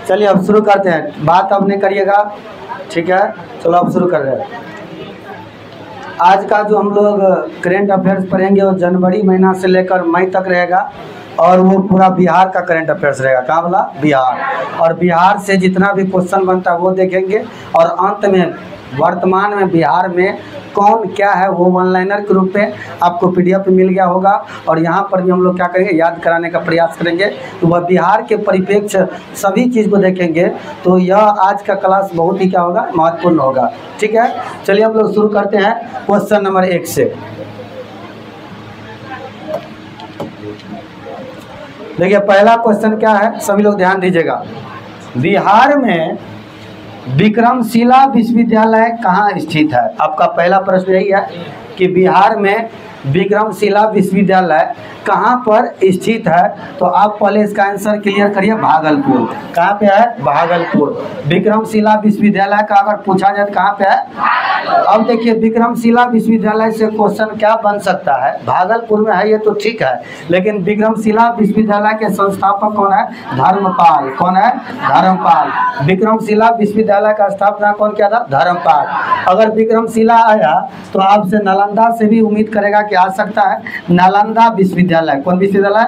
चलिए अब शुरू करते हैं, बात अब नहीं करिएगा, ठीक है। चलो अब शुरू कर रहे हैं। आज का जो हम लोग करेंट अफेयर्स पढ़ेंगे वो जनवरी महीना से लेकर मई तक रहेगा और वो पूरा बिहार का करंट अफेयर्स रहेगा। कहाँ बोला? बिहार। और बिहार से जितना भी क्वेश्चन बनता है वो देखेंगे और अंत में वर्तमान में बिहार में कौन क्या है वो वन लाइनर के रूप में आपको पीडीएफ मिल गया होगा। और यहाँ पर भी हम लोग क्या करेंगे, याद कराने का प्रयास करेंगे। तो वह बिहार के परिप्रेक्ष्य सभी चीज़ को देखेंगे। तो यह आज का क्लास बहुत ही क्या होगा, महत्वपूर्ण होगा, ठीक है। चलिए हम लोग शुरू करते हैं क्वेश्चन नंबर 1 से। देखिए पहला क्वेश्चन क्या है, सभी लोग ध्यान दीजिएगा। बिहार में विक्रमशिला विश्वविद्यालय कहाँ स्थित है? आपका पहला प्रश्न यही है कि बिहार में विक्रमशिला विश्वविद्यालय कहाँ पर स्थित है। तो आप पहले इसका आंसर क्लियर करिए, भागलपुर। कहाँ पे है? भागलपुर। विक्रमशिला विश्वविद्यालय का अगर पूछा जाए तो कहाँ पे है? अब देखिए विक्रमशिला विश्वविद्यालय से क्वेश्चन क्या बन सकता है, भागलपुर में है ये तो ठीक है, लेकिन विक्रमशिला विश्वविद्यालय के संस्थापक कौन है? धर्मपाल। कौन है? धर्मपाल। विक्रमशिला विश्वविद्यालय का स्थापना कौन किया था? धर्मपाल। अगर विक्रमशिला आया तो आपसे नालंदा से भी उम्मीद करेगा कि आ सकता है। नालंदा विश्वविद्यालय, कौन विश्वविद्यालय?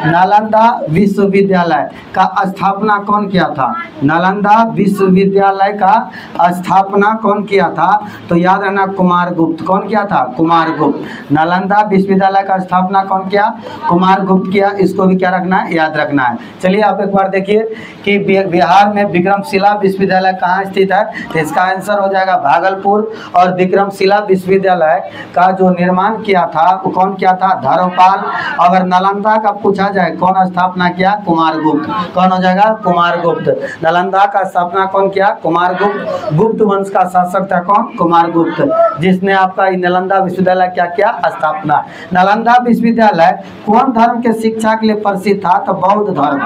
नालंदा विश्वविद्यालय का स्थापना कौन किया था? नालंदा विश्वविद्यालय का स्थापना कौन किया था? तो याद रखना, कुमारगुप्त। कौन किया था? कुमारगुप्त। नालंदा विश्वविद्यालय का स्थापना कौन किया? कुमारगुप्त किया। इसको भी क्या रखना है, याद रखना है। चलिए आप एक बार देखिए कि बिहार में विक्रमशिला विश्वविद्यालय कहाँ स्थित है। तो इसका आंसर हो जाएगा भागलपुर। और विक्रमशिला विश्वविद्यालय का जो निर्माण किया था वो कौन किया था? धर्मपाल। अगर नालंदा का पूछा जाए कौन स्थापना किया? कुमारगुप्त। कौन हो जाएगा? कुमारगुप्त। नालंदा का स्थापना कौन किया? कुमारगुप्त। गुप्त वंश का शासक था कौन? कुमारगुप्त, जिसने आपका नालंदा विश्वविद्यालय क्या किया? स्थापना। नालंदा विश्वविद्यालय कौन धर्म के शिक्षा के लिए प्रसिद्ध था? तो बौद्ध धर्म।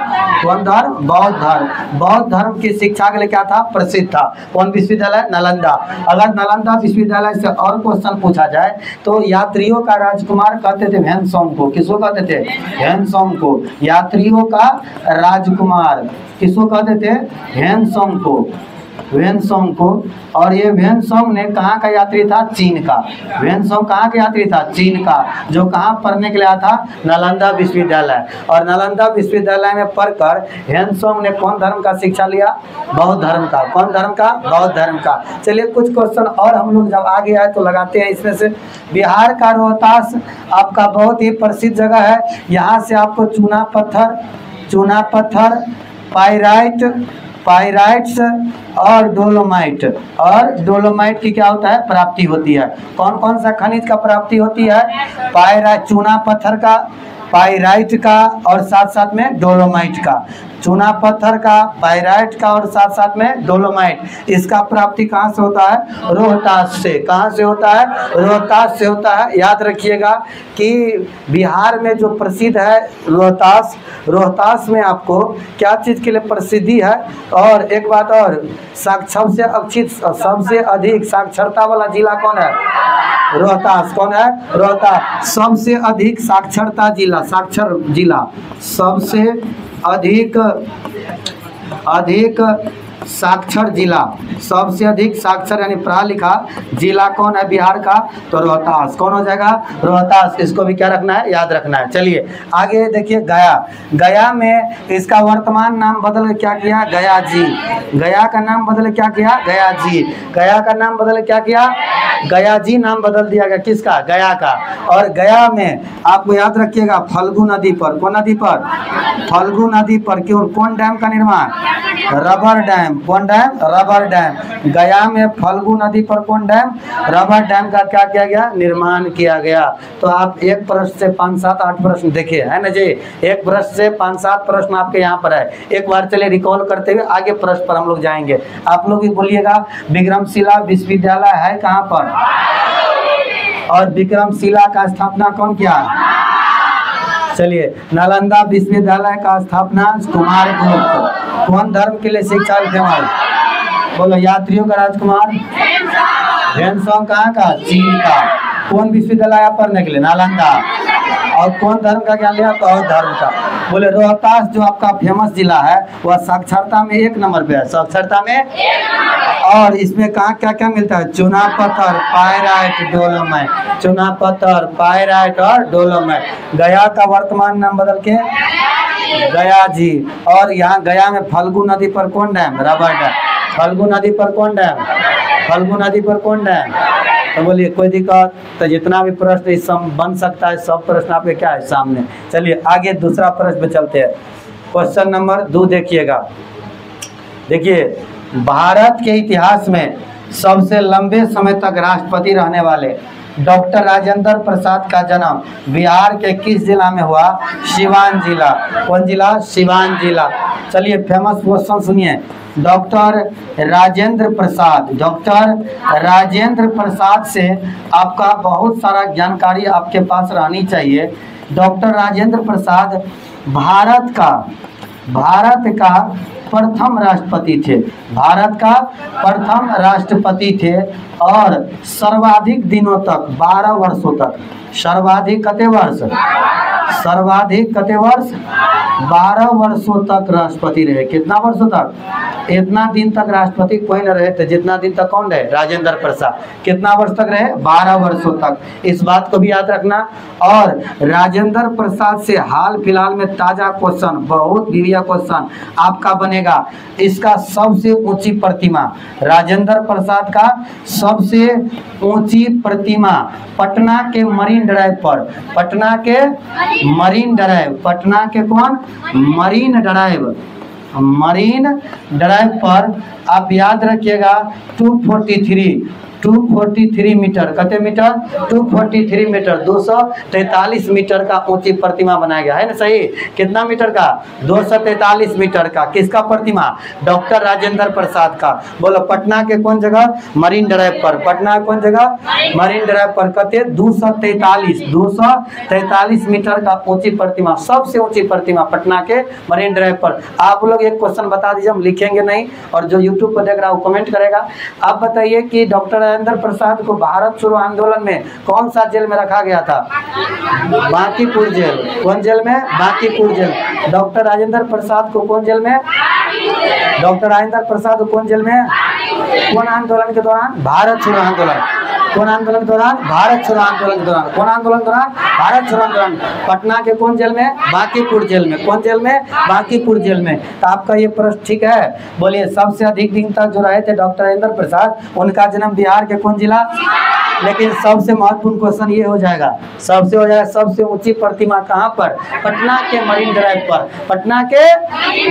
कौन धर्म? बौद्ध धर्म। बौद्ध धर्म की शिक्षा के लिए क्या था? प्रसिद्ध था। कौन विश्वविद्यालय? नालंदा। अगर नालंदा विश्वविद्यालय से और क्वेश्चन पूछा जाए तो यात्रियों का राजकुमार कहते थे ह्वेनसांग को। किसको कहते थे? ह्वेनसांग को। यात्रियों का राजकुमार किसको कहते थे? ह्वेनसांग को। ह्वेनसांग को। और ये ह्वेनसांग ने कहाँ का यात्री था? चीन का। ह्वेनसांग कहाँ का यात्री था? चीन का, जो कहाँ पढ़ने के लिए आया था? नालंदा विश्वविद्यालय। और नालंदा विश्वविद्यालय में पढ़कर ह्वेनसांग ने कौन धर्म का शिक्षा लिया? बौद्ध धर्म का। कौन धर्म का? बौद्ध धर्म का। चलिए कुछ क्वेश्चन और हम लोग जब आगे आए तो लगाते हैं। इसमें से बिहार का रोहतास आपका बहुत ही प्रसिद्ध जगह है। यहाँ से आपको चूना पत्थर, पाइराइट्स और डोलोमाइट की क्या होता है? प्राप्ति होती है। कौन कौन सा खनिज का प्राप्ति होती है? पाइराइट, चूना पत्थर का, पाइराइट का और साथ साथ में डोलोमाइट का। चूना पत्थर का, पाइराइट का और साथ साथ में डोलोमाइट। इसका प्राप्ति कहाँ से होता है? रोहतास से। कहाँ से होता है? रोहतास से होता है। याद रखिएगा कि बिहार में जो प्रसिद्ध है रोहतास में आपको क्या चीज़ के लिए प्रसिद्धि है। और एक बात और, सबसे अधिक साक्षरता वाला जिला कौन है? रोहतास। कौन है? रोहतास। सबसे अधिक साक्षरता जिला, साक्षर जिला, सबसे अधिक साक्षर जिला, सबसे अधिक साक्षर यानी पढ़ा लिखा जिला कौन है बिहार का? तो रोहतास। कौन हो जाएगा? रोहतास। इसको भी क्या रखना है? याद रखना है। चलिए आगे देखिए, गया में इसका वर्तमान नाम बदल क्या किया? गया जी। गया का नाम बदल क्या किया? गया जी। गया का नाम बदल क्या किया? गया जी नाम बदल दिया गया। किसका? गया का। और गया में आपको याद रखिएगा फल्गु नदी पर। कौन नदी पर? फल्गु नदी पर। क्यों? कौन डैम का निर्माण? Rubber dam. कौन डैम? Rubber dam. गया में फल्गु नदी पर कौन डैम? रबर डैम का क्या किया गया? निर्माण किया गया। तो आप एक प्रश्न से 5, 7, 8 प्रश्न देखिए, है ना जी। एक प्रश्न से 5, 7 प्रश्न आपके यहाँ पर है। एक बार चले रिकॉल करते हुए आगे प्रश्न पर हम लोग जाएंगे। आप लोग भी बोलिएगा विक्रमशिला विश्वविद्यालय है कहाँ पर? और विक्रमशिला का स्थापना कौन किया? चलिए, नालंदा विश्वविद्यालय का स्थापना कुमारगुप्त। कौन धर्म के लिए शिक्षा फेमस? बोलो, यात्रियों का राजकुमार ह्वेनसांग कहाँ का? चीन का। कौन विश्वविद्यालय पढ़ने के लिए? नालंदा। और कौन धर्म का ज्ञान लिया? बौद्ध धर्म का। बोले रोहतास जो आपका फेमस जिला है वह साक्षरता में 1 नंबर पे है, साक्षरता में। और इसमें कहाँ क्या क्या मिलता है? चूना पत्थर, पायराइट, डोलोमाइट, चूना पत्थर, पायराइट और डोलोमाइट। गया का वर्तमान नाम बदल के गया जी। और यहाँ गया में फल्गु नदी पर कौन डैम? Rubber dam. फल्गु नदी पर कौन डैम? फल्गु नदी पर कौन डैम? तो बोलिए कोई दिक्कत? तो जितना भी प्रश्न इस बन सकता है सब प्रश्न आपके क्या है सामने। चलिए आगे दूसरा प्रश्न पे चलते हैं। क्वेश्चन नंबर 2 देखिएगा। देखिए भारत के इतिहास में सबसे लंबे समय तक राष्ट्रपति रहने वाले डॉक्टर राजेंद्र प्रसाद का जन्म बिहार के किस जिला में हुआ? सिवान जिला। कौन जिला? सिवान जिला। चलिए फेमस क्वेश्चन सुनिए। डॉक्टर राजेंद्र प्रसाद, डॉक्टर राजेंद्र प्रसाद से आपका बहुत सारा जानकारी आपके पास रहनी चाहिए। डॉक्टर राजेंद्र प्रसाद भारत का प्रथम राष्ट्रपति थे। भारत का प्रथम राष्ट्रपति थे और सर्वाधिक दिनों तक 12 वर्षों तक, सर्वाधिक कते वर्ष? सर्वाधिक कते वर्ष? 12 वर्षों तक राष्ट्रपति रहे। कितना वर्षों तक? इतना दिन तक राष्ट्रपति कोई न रहे थे जितना दिन तक कौन रहे? राजेंद्र प्रसाद। कितना वर्ष तक रहे? 12 वर्षों तक। इस बात को भी याद रखना। और राजेंद्र प्रसाद से हाल फिलहाल में ताजा क्वेश्चन, बहुत बढ़िया क्वेश्चन आपका बनेगा। इसका सबसे ऊंची प्रतिमा, राजेंद्र प्रसाद का सबसे ऊंची प्रतिमा पटना के मरीन ड्राइव पर, पटना के मरीन ड्राइव, पटना के कौन? मरीन ड्राइव, मरीन ड्राइव पर आप याद रखिएगा 243 मीटर, कते मीटर? 243 मीटर, 243 मीटर का ऊंची प्रतिमा बनाया गया है ना, सही? कितना मीटर का? 243 मीटर का। किसका प्रतिमा? डॉक्टर राजेंद्र प्रसाद का। बोलो पटना के कौन जगह? मरीन ड्राइव पर। पटना कौन जगह? मरीन ड्राइव पर। कते? 243 मीटर का ऊंची प्रतिमा, सबसे ऊंची प्रतिमा पटना के मरीन ड्राइव पर। आप लोग एक क्वेश्चन बता दीजिए, हम लिखेंगे नहीं, और जो यूट्यूब पर देख रहा है वो कमेंट करेगा। आप बताइए कि डॉक्टर राजेंद्र प्रसाद को भारत छोड़ो आंदोलन में कौन सा जेल में रखा गया था? बांकीपुर जेल। कौन जेल में? बांकीपुर जेल। डॉक्टर राजेंद्र प्रसाद को कौन जेल में? डॉक्टर राजेंद्र प्रसाद को कौन जेल में? कौन आंदोलन के दौरान? भारत छोड़ो आंदोलन। कौन आंदोलन के दौरान? भारत छोड़ो आंदोलन के दौरान। कौन आंदोलन के दौरान? भारत छोड़ो आंदोलन। पटना के कौन जेल में? बांकीपुर जेल में। कौन जेल में? बांकीपुर जेल में। तो आपका ये प्रश्न ठीक है। बोलिए सबसे अधिक दिन तक जो रहे थे डॉक्टर राजेंद्र प्रसाद, उनका जन्म बिहार के कौन जिला? लेकिन सबसे महत्वपूर्ण क्वेश्चन ये हो जाएगा, सबसे ऊंची प्रतिमा कहाँ पर? पटना के मरीन ड्राइव पर। पटना के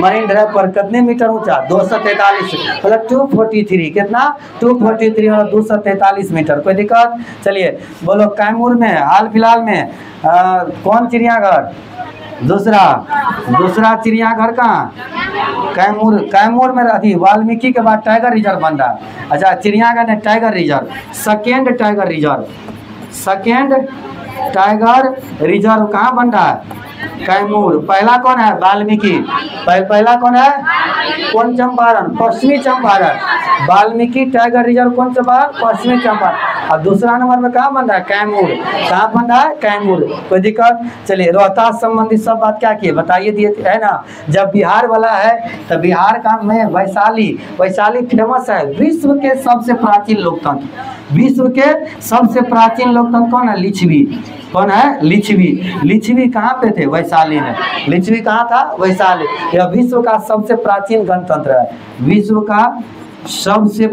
मरीन ड्राइव पर कितने मीटर ऊंचा? 243, मतलब 243। कितना? 243 और 243 मीटर। कोई दिक्कत? चलिए बोलो कैमूर में हाल फिलहाल में कौन चिड़ियाघर? दूसरा चिड़ियाघर कहाँ? कैमूर में अभी वाल्मीकि के बाद टाइगर रिजर्व बन रहा है। अच्छा चिड़ियाघर में tiger reserve, second tiger reserve कहाँ बन रहा है? कैमूर। पहला कौन है? वाल्मीकि। पहला कौन है? कौन? चंपारण, पश्चिमी चंपारण। वाल्मीकि टाइगर रिजर्व कौन चंपारण? पश्चिमी चंपारण। और दूसरा नंबर में कहाँ बन रहा है? कैमूर। कहाँ बन रहा है? कैमूर। कोई दिक्कत? चलिए रोहतास संबंधी सब बात क्या की बताइए दिए है ना। जब बिहार वाला है तो बिहार का में वैशाली फेमस है। विश्व के सबसे प्राचीन लोकतंत्र, विश्व के सबसे प्राचीन लोकतंत्र कौन है? लिच्छवी। कौन है? लिच्छवी कहाँ पे थे? वैशाली में। लिच्छवी कहाँ था? वैशाली। यह विश्व का सबसे प्राचीन गणतंत्र है, विश्व का सबसे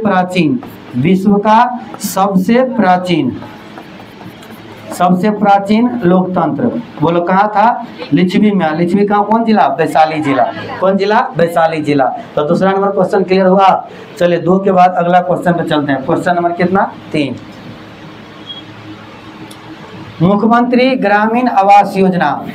प्राचीन लोकतंत्र। बोलो कहाँ था? लिच्छवी में। लिच्छवी कहाँ? कौन जिला? वैशाली जिला। कौन जिला? वैशाली जिला। तो दूसरा नंबर क्वेश्चन क्लियर हुआ। चलिए 2 के बाद अगला क्वेश्चन पे चलते हैं। क्वेश्चन नंबर कितना? 3। मुख्यमंत्री ग्रामीण आवास योजना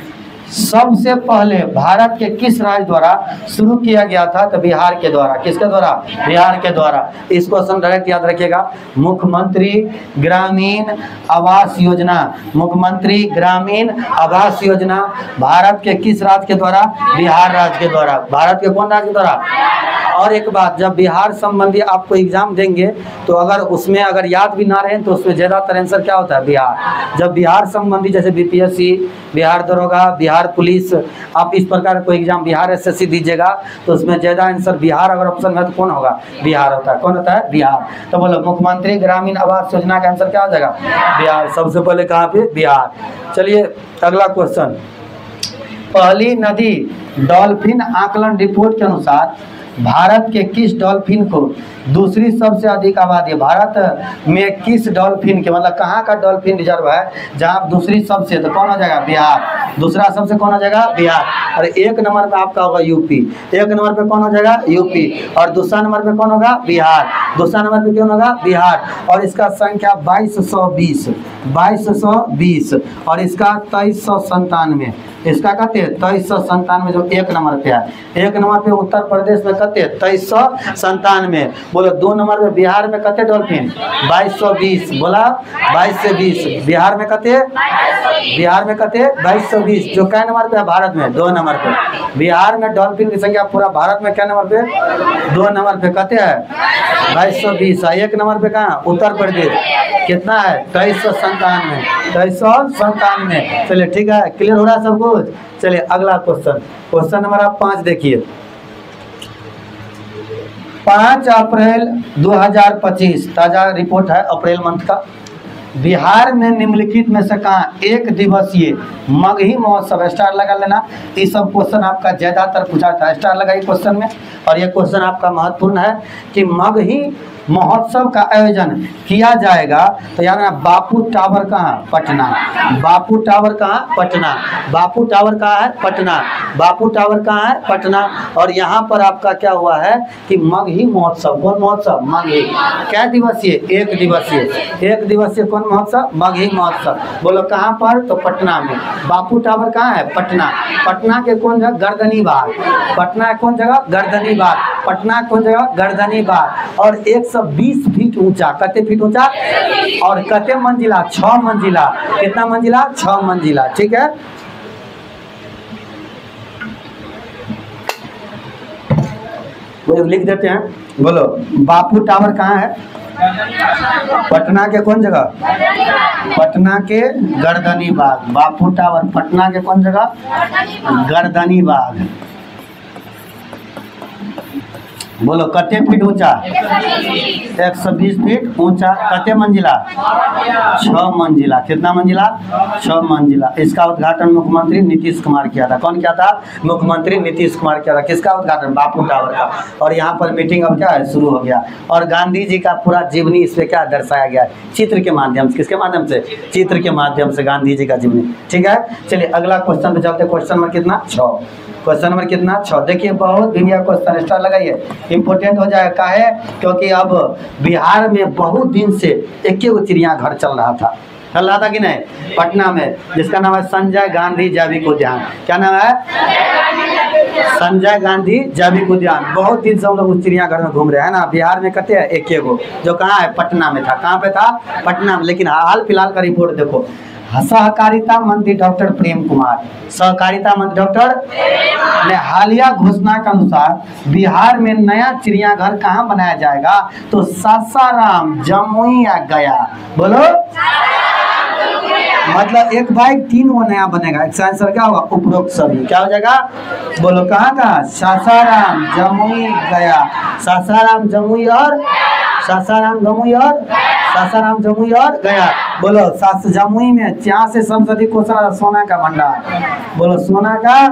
सबसे पहले भारत के किस राज्य द्वारा शुरू किया गया था? तो बिहार के द्वारा। किसके द्वारा? बिहार के द्वारा। इस क्वेश्चन डायरेक्ट याद रखिएगा। मुख्यमंत्री ग्रामीण आवास योजना, मुख्यमंत्री ग्रामीण आवास योजना भारत के किस राज्य के द्वारा? बिहार राज्य के द्वारा। भारत के कौन राज्य के द्वारा? और एक बात, जब बिहार संबंधी आपको एग्जाम देंगे तो अगर उसमें अगर याद भी ना रहे तो उसमें ज़्यादातर आंसर क्या होता है? बिहार। जब बिहार संबंधी जैसे बीपीएससी, बिहार दरोगा, बिहार पुलिस, आप इस प्रकार कोई एग्जाम बिहार एसएससी दीजिएगा तो उसमें ज़्यादा आंसर बिहार अगर ऑप्शन में तो कौन होगा? बिहार होता है। कौन होता है? बिहार। तो बोलो मुख्यमंत्री ग्रामीण आवास योजना का आंसर क्या हो जाएगा? बिहार। सबसे पहले कहाँ पे? बिहार। चलिए अगला क्वेश्चन, पहली नदी डॉल्फिन आकलन रिपोर्ट के अनुसार भारत के किस डॉल्फिन को दूसरी सबसे अधिक आबादी है? भारत में किस डॉल्फिन के, मतलब कहाँ का डॉल्फिन रिजर्व है जहाँ दूसरी सबसे, तो कौन हो जाएगा? बिहार। दूसरा सबसे कौन हो जाएगा? बिहार। और एक नंबर पे आपका होगा यूपी। एक नंबर पे कौन हो जाएगा? यूपी। और दूसरा नंबर पे कौन होगा? बिहार। दूसरा नंबर पे कौन होगा? बिहार। और इसका संख्या 2220 और इसका 2397। इसका कहते हैं 2397 जो एक नंबर पे है। एक नंबर पे उत्तर प्रदेश में कहते हैं 2397। बोलो दो नंबर पे बिहार में कहते डॉल्फिन 2220। बोला 22 से 20। बिहार में कहते, बिहार में कहते 2220 जो क्या नंबर पे है? भारत में 2 नंबर पे। बिहार में डॉल्फिन की संख्या पूरा भारत में क्या नंबर पे? 2 नंबर पे कहते हैं 2220। एक नंबर पे कहाँ? उत्तर प्रदेश। कितना है? 2397। 2397। चलिए ठीक है, क्लियर हो रहा है सब कुछ। चलिए अगला क्वेश्चन, क्वेश्चन नंबर आप 5 देखिए। 5 अप्रैल 2025 ताजा रिपोर्ट है अप्रैल मंथ का। बिहार में निम्नलिखित में से कहाँ एक दिवसीय मगही महोत्सव, स्टार लगा लेना, ये सब क्वेश्चन आपका ज्यादातर पूछा था, स्टार लगाइए क्वेश्चन में। और ये क्वेश्चन आपका महत्वपूर्ण है कि मगही महोत्सव का आयोजन किया जाएगा तो याद रखना, बापू टावर कहाँ? पटना। बापू टावर कहाँ? पटना। बापू टावर कहाँ है? पटना। बापू टावर कहाँ है? पटना। और यहाँ पर आपका क्या हुआ है कि मगही महोत्सव, कौन महोत्सव? मगही। क्या दिवसीय? एक दिवसीय। एक दिवसीय कौन महोत्सव? मगही महोत्सव। बोलो कहाँ पर? तो पटना में। बापू टावर कहाँ है? पटना। पटना के कौन जगह? गर्दनी बाग। पटना कौन जगह? गर्दनी बाग। पटना कौन जगह? गर्दनी बाग। और 120 फीट ऊंचा, कितने फीट ऊंचा? और कितने मंजिला? 6 मंजिला। कितना मंजिला? 6 मंजिला। ठीक है, वो लिख देते हैं। बोलो बापू टावर कहाँ है? पटना के कौन जगह? पटना के गर्दनी बाग। बापू टावर पटना के कौन जगह? गर्दनी बाग। बोलो कितने फीट ऊंचा? 120 फीट ऊंचा। कितने मंजिला? 6 मंजिला। कितना मंजिला? 6 मंजिला। इसका उद्घाटन मुख्यमंत्री नीतीश कुमार किया था। कौन किया था? मुख्यमंत्री नीतीश कुमार किया था। किसका उद्घाटन? बापू टावर का। और यहाँ पर मीटिंग अब क्या है? शुरू हो गया। और गांधी जी का पूरा जीवनी इस पे क्या दर्शाया गया है? चित्र के माध्यम से। किसके माध्यम से? चित्र के माध्यम से गांधी जी का जीवनी। ठीक है, चलिए अगला क्वेश्चन पे चलते। क्वेश्चन नंबर कितना? 6। क्वेश्चन नंबर कितना? 6। देखिए बहुत बढ़िया क्वेश्चन, स्टार लगाइए, इंपोर्टेंट हो जाएगा है क्योंकि अब बिहार में बहुत दिन से एक ही चिड़ियाघर चल रहा था कि नहीं? पटना में, जिसका नाम है संजय गांधी जैविक उद्यान। क्या नाम है? संजय गांधी जैविक उद्यान। बहुत दिन से हम लोग उस चिड़ियाघर में घूम रहे हैं ना। बिहार में कहते हैं एक गो, जो कहाँ है? पटना में था। कहाँ पे था? पटना में। लेकिन हाल फिलहाल का रिपोर्ट देखो, सहकारिता मंत्री डॉक्टर प्रेम कुमार, सहकारिता मंत्री डॉक्टर ने हालिया घोषणा के अनुसार बिहार में नया चिड़ियाघर कहाँ बनाया जाएगा? तो सासाराम, जमुई या गया। बोलो मतलब एक बाइक 3 वो नया बनेगा। इसका आंसर क्या होगा? उपरोक्त सभी। क्या हो जाएगा? बोलो कहाँ का? सासाराम, जमुई, गया। सासाराम, जमुई और सासाराम, जमुई और सासाराम, जमुई और गया। बोलो जमुई में यहाँ से सबसे अधिक क्वेश्चन सोना का भंडार। बोलो सोना का,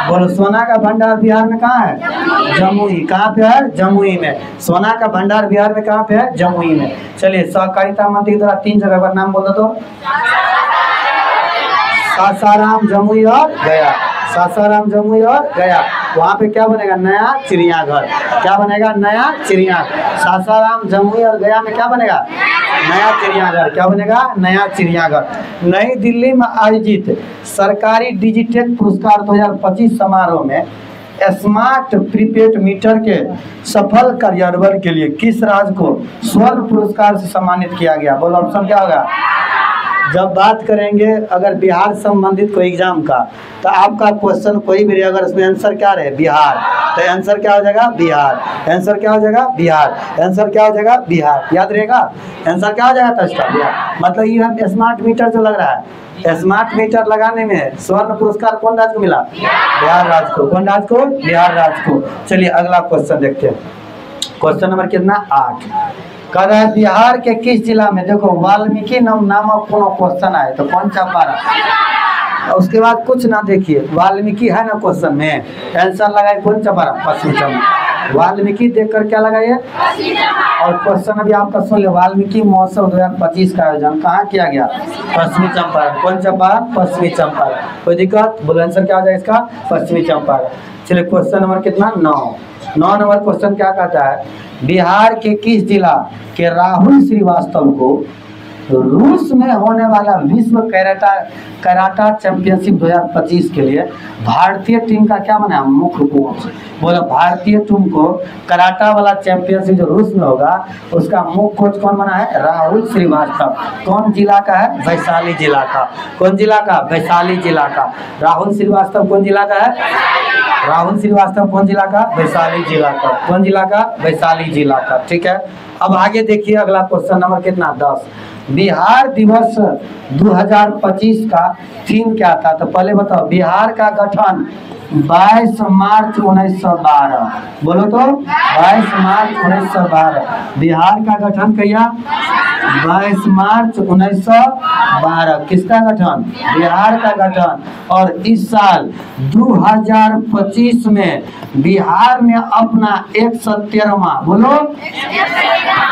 बोलो सोना का भंडार बिहार में कहाँ है? जमुई। कहाँ पे है? जमुई में। सोना का भंडार बिहार में कहाँ पे है? जमुई में। चलिए सहकारिता मंत्री द्वारा 3 जगह पर नाम बोल दो। सासाराम, जमुई और गया। सासाराम, जमुई और गया। वहाँ पे क्या बनेगा? नया चिड़ियाघर। क्या बनेगा? नया चिड़ियाघर। सासाराम, जमुई और गया में क्या बनेगा? नया चिड़ियाघर। क्या बनेगा? नया चिड़ियाघर। नई दिल्ली में आयोजित सरकारी डिजिटेक पुरस्कार 2025 समारोह में स्मार्ट प्रीपेड मीटर के सफल कार्यान्वयन के लिए किस राज्य को स्वर्ण पुरस्कार से सम्मानित किया गया? बोलो ऑप्शन क्या होगा? जब बात करेंगे अगर बिहार संबंधित कोई एग्जाम का, तो आपका क्वेश्चन कोई भी रहे, अगर उसमें आंसर क्या रहे बिहार, तो आंसर क्या हो जाएगा बिहार, आंसर क्या हो जाएगा बिहार, आंसर क्या हो जाएगा बिहार। याद रहेगा आंसर क्या हो जाएगा तो इसका बिहार। मतलब ये स्मार्ट मीटर जो लग रहा है, स्मार्ट मीटर लगाने में स्वर्ण पुरस्कार कौन राज्य को मिला? बिहार राज्य को। कौन राज्य को? बिहार राज्य को। चलिए अगला क्वेश्चन देखते हैं। क्वेश्चन नंबर कितना? 8। कह रहा है बिहार के किस जिला में, देखो वाल्मीकि नामक कोनो क्वेश्चन आए तो कौन सा पारा, उसके बाद कुछ ना देखिए, वाल्मीकि है ना क्वेश्चन में, आंसर लगाए कौन सा पारा? पश्चिमी चंपारण। वाल्मीकि देखकर क्या लगाइए, और क्वेश्चन अभी आपका सुन ले, वाल्मीकि महोत्सव 2025 का आयोजन कहाँ किया गया? पश्चिमी चंपारण। कौन चंपारण? पश्चिमी चंपारण। कोई दिक्कत? बोलो आंसर क्या हो जाएगा इसका? पश्चिमी चंपारण। चलिए क्वेश्चन नंबर कितना? 9 नंबर क्वेश्चन क्या कहता है, बिहार के किस जिला के राहुल श्रीवास्तव को रूस में होने वाला विश्व कराटा चैंपियनशिप 2025 के लिए भारतीय टीम का क्या बना? मुख्य कोच। बोला भारतीय टीम को कराटा वाला चैंपियनशिप जो रूस में होगा उसका मुख्य कोच कौन बना है? राहुल श्रीवास्तव। कौन जिला का है? वैशाली जिला का। कौन जिला का? वैशाली जिला का। राहुल श्रीवास्तव कौन जिला का है? राहुल श्रीवास्तव कौन जिला का? वैशाली जिला का। कौन जिला का? वैशाली जिला का। ठीक है, अब आगे देखिए अगला क्वेश्चन नंबर कितना? 10। बिहार दिवस 2025 का थीम क्या था? तो पहले बताओ, बिहार का गठन 22 मार्च 1912। बोलो तो 22 मार्च 1912 बिहार का गठन किया। 22 मार्च 1912 किसका गठन? बिहार का गठन। और इस साल 2025 में बिहार ने अपना 170वां, बोलो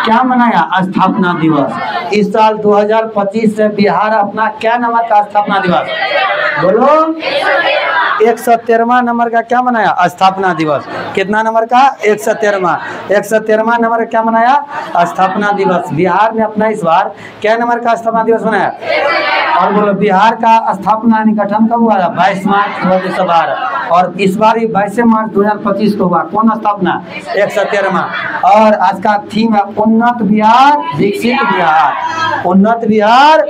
क्या मनाया? स्थापना दिवस। इस साल 2025 से बिहार अपना क्या नंबर का स्थापना दिवस? बोलो 170वां नंबर का क्या मनाया? स्थापना दिवस। कितना नंबर का? 170वां। 170वां नंबर का क्या मनाया? स्थापना दिवस। बिहार ने अपना इस बार क्या नंबर का स्थापना दिवस मनाया? और बोलो बिहार का स्थापना गठन कब हुआ? 22 मार्च 2012। और इस बार 22 मार्च 2025 को हुआ। कौन स्थापना? 170वां। और आज का थीम है उन्नत बिहार विकसित बिहार। उन्नत बिहार,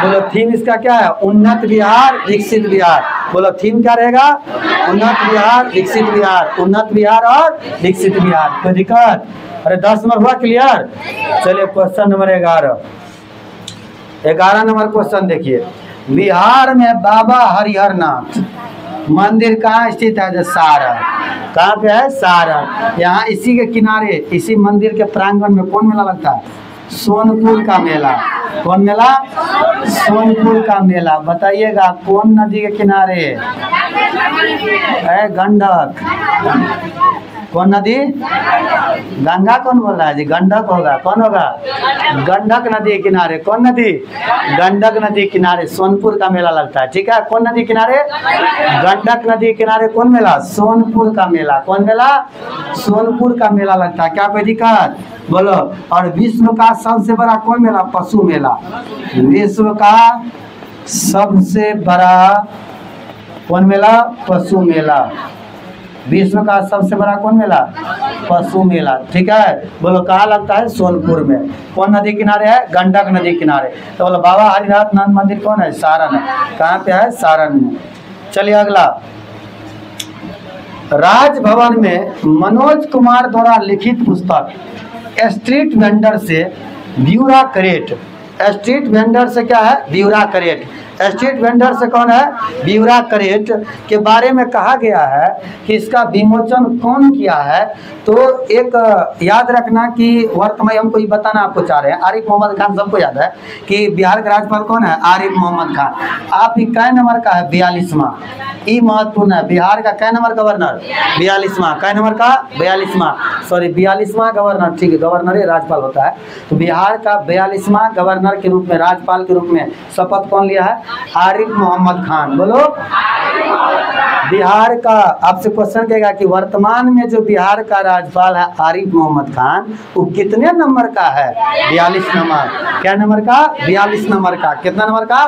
बोलो थीम इसका क्या है? उन्नत बिहार विकसित बिहार। बोलो थीम क्या रहेगा? उन्नत बिहार विकसित बिहार। उन्नत बिहार और विकसित बिहार। कोई दिक्कत? अरे 10 नंबर हुआ क्लियर। चलिए क्वेश्चन नंबर 11 नंबर क्वेश्चन देखिए, बिहार में बाबा हरिहरनाथ मंदिर कहाँ स्थित है? सारण। कहाँ पे है? सारण। यहाँ इसी के किनारे, इसी मंदिर के प्रांगण में कौन मेला लगता है? सोनपुर का मेला। कौन मेला? सोनपुर का मेला। बताइएगा कौन नदी के किनारे है? गंडक। कौन नदी? गंगा कौन बोल रहा है जी? गंडक होगा। कौन होगा? गंडक नदी के किनारे। कौन नदी? गंडक नदी किनारे सोनपुर का मेला लगता है। ठीक है, कौन नदी किनारे? गंडक नदी किनारे। कौन मेला? सोनपुर का मेला। कौन मेला? सोनपुर का मेला लगता है। क्या कोई दिक्कत? बोलो। और विश्व का सबसे बड़ा कौन मेला? पशु मेला। विश्व का सबसे बड़ा कौन मेला? पशु मेला। विश्व का सबसे बड़ा कौन मेला? पशु मेला। ठीक है, बोलो कहाँ लगता है? सोनपुर में। कौन नदी किनारे है? गंडक नदी किनारे। तो बोलो बाबा हरिहरनाथ मंदिर कौन है? सारण है। कहाँ पे है? सारण में। चलिए अगला, राजभवन में मनोज कुमार द्वारा लिखित पुस्तक स्ट्रीट वेंडर से ब्यूरोक्रेट। स्ट्रीट वेंडर से क्या है? ब्यूरोक्रेट। स्ट्रीट वेंडर से कौन है? ब्यूरोक्रेट के बारे में कहा गया है कि इसका विमोचन कौन किया है? तो एक याद रखना कि वर्तमान हमको ये बताना आपको चाह रहे हैं, आरिफ मोहम्मद खान सबको याद है कि बिहार के राज्यपाल कौन है? आरिफ मोहम्मद खान। आप ही कै नंबर का है? 42वां। ये महत्वपूर्ण है। बिहार का कै नंबर गवर्नर? 42वां। कै नंबर का? 42वां। सॉरी 42वां गवर्नर। ठीक है, गवर्नर ही राज्यपाल होता है। तो बिहार का 42वां गवर्नर के रूप में, राज्यपाल के रूप में शपथ कौन लिया है? आरिफ मोहम्मद खान। बोलो। बिहार का आपसे क्वेश्चन कहेगा कि वर्तमान में जो बिहार का राज्यपाल है आरिफ मोहम्मद खान, वो कितने नंबर का है? 42 नंबर। क्या नंबर का? 42 नंबर का। कितना नंबर का?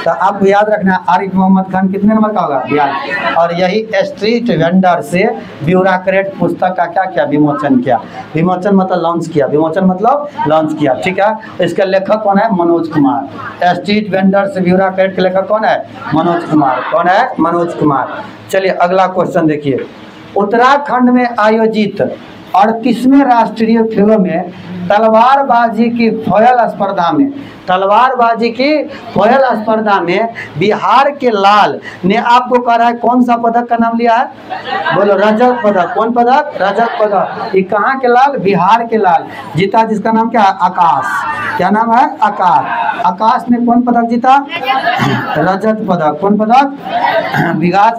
तो आपको याद रखना आरिफ मोहम्मद खान कितने नंबर का होगा? 42। और यही स्ट्रीट वेंडर से ब्यूरोक्रेट पुस्तक का क्या किया? विमोचन किया। विमोचन मतलब लॉन्च किया। विमोचन मतलब लॉन्च किया। ठीक है। इसके लेखक कौन है? मनोज कुमार। स्ट्रीट वेंडर से ब्यूरोक्रेट के लेखक कौन है? मनोज कुमार। कौन है? मनोज कुमार। चलिए अगला क्वेश्चन देखिए। उत्तराखंड में आयोजित 38वें राष्ट्रीय खेलों में तलवारबाजी की फोयल स्पर्धा में बिहार के लाल ने आपको कह रहा है कौन सा पदक का नाम लिया है? बोलो। रजत पदक। कौन पदक? रजत पदक। ये कहाँ के लाल? बिहार के लाल जीता, जिसका नाम क्या है? आकाश। क्या नाम है? आकाश। आकाश ने कौन पदक जीता? रजत पदक। कौन पदक?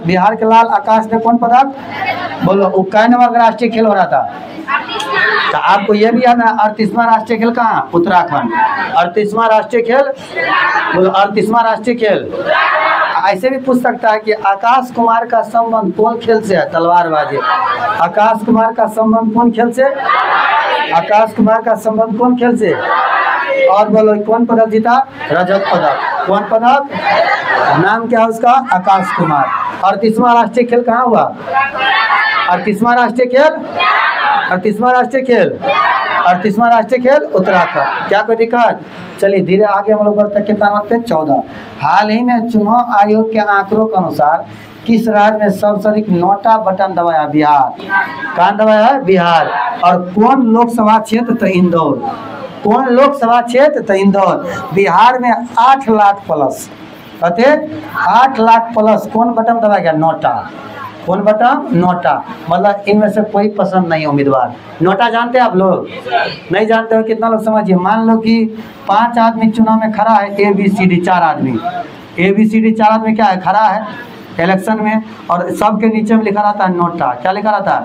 बिहार के लाल आकाश ने कौन पदक? बोलो। वो कै नंबर का राष्ट्रीय खेल हो रहा था? तो आपको यह भी याद है 38वां राष्ट्रीय खेल कहाँ? उत्तराखंड। 38वां राष्ट्रीय खेल। बोलो। 38वां राष्ट्रीय खेल। ऐसे भी पूछ सकता है कि आकाश कुमार का संबंध कौन खेल से है? तलवारबाजी। आकाश कुमार का संबंध कौन खेल से? आकाश कुमार का संबंध कौन खेल से? और बोलो कौन पदक जीता? रजत पदक। कौन पदक? नाम क्या है उसका? आकाश कुमार। 38वां राष्ट्रीय खेल कहाँ हुआ? 38वां राष्ट्रीय खेल। 38वां राष्ट्रीय खेल। 38वां राष्ट्रीय खेल उत्तराखंड। क्या कोई दिक्कत? चलिए धीरे आगे हम लोग बढ़ते हैं। कितना नंबर पे? 14। हाल ही में चुनाव आयोग के आंकड़ों के अनुसार किस राज्य में सबसे अधिक नोटा बटन दबाया? बिहार। कहाँ दबाया है? बिहार। और कौन लोकसभा क्षेत्र? तो इंदौर। कौन लोकसभा क्षेत्र? तो इंदौर। बिहार में 8 लाख प्लस, कहते 8 लाख प्लस कौन बटन दबाया गया? नोटा। कौन बटन? नोटा। मतलब इनमें से कोई पसंद नहीं उम्मीदवार। नोटा जानते हैं आप लोग? नहीं जानते हो? कितना लोग समझिए। मान लो कि 5 आदमी चुनाव में खड़ा है, ABCD 4 आदमी। ABCD 4 आदमी क्या है? खड़ा है इलेक्शन में, और सबके नीचे में लिखा रहता है नोटा। क्या लिखा रहता है?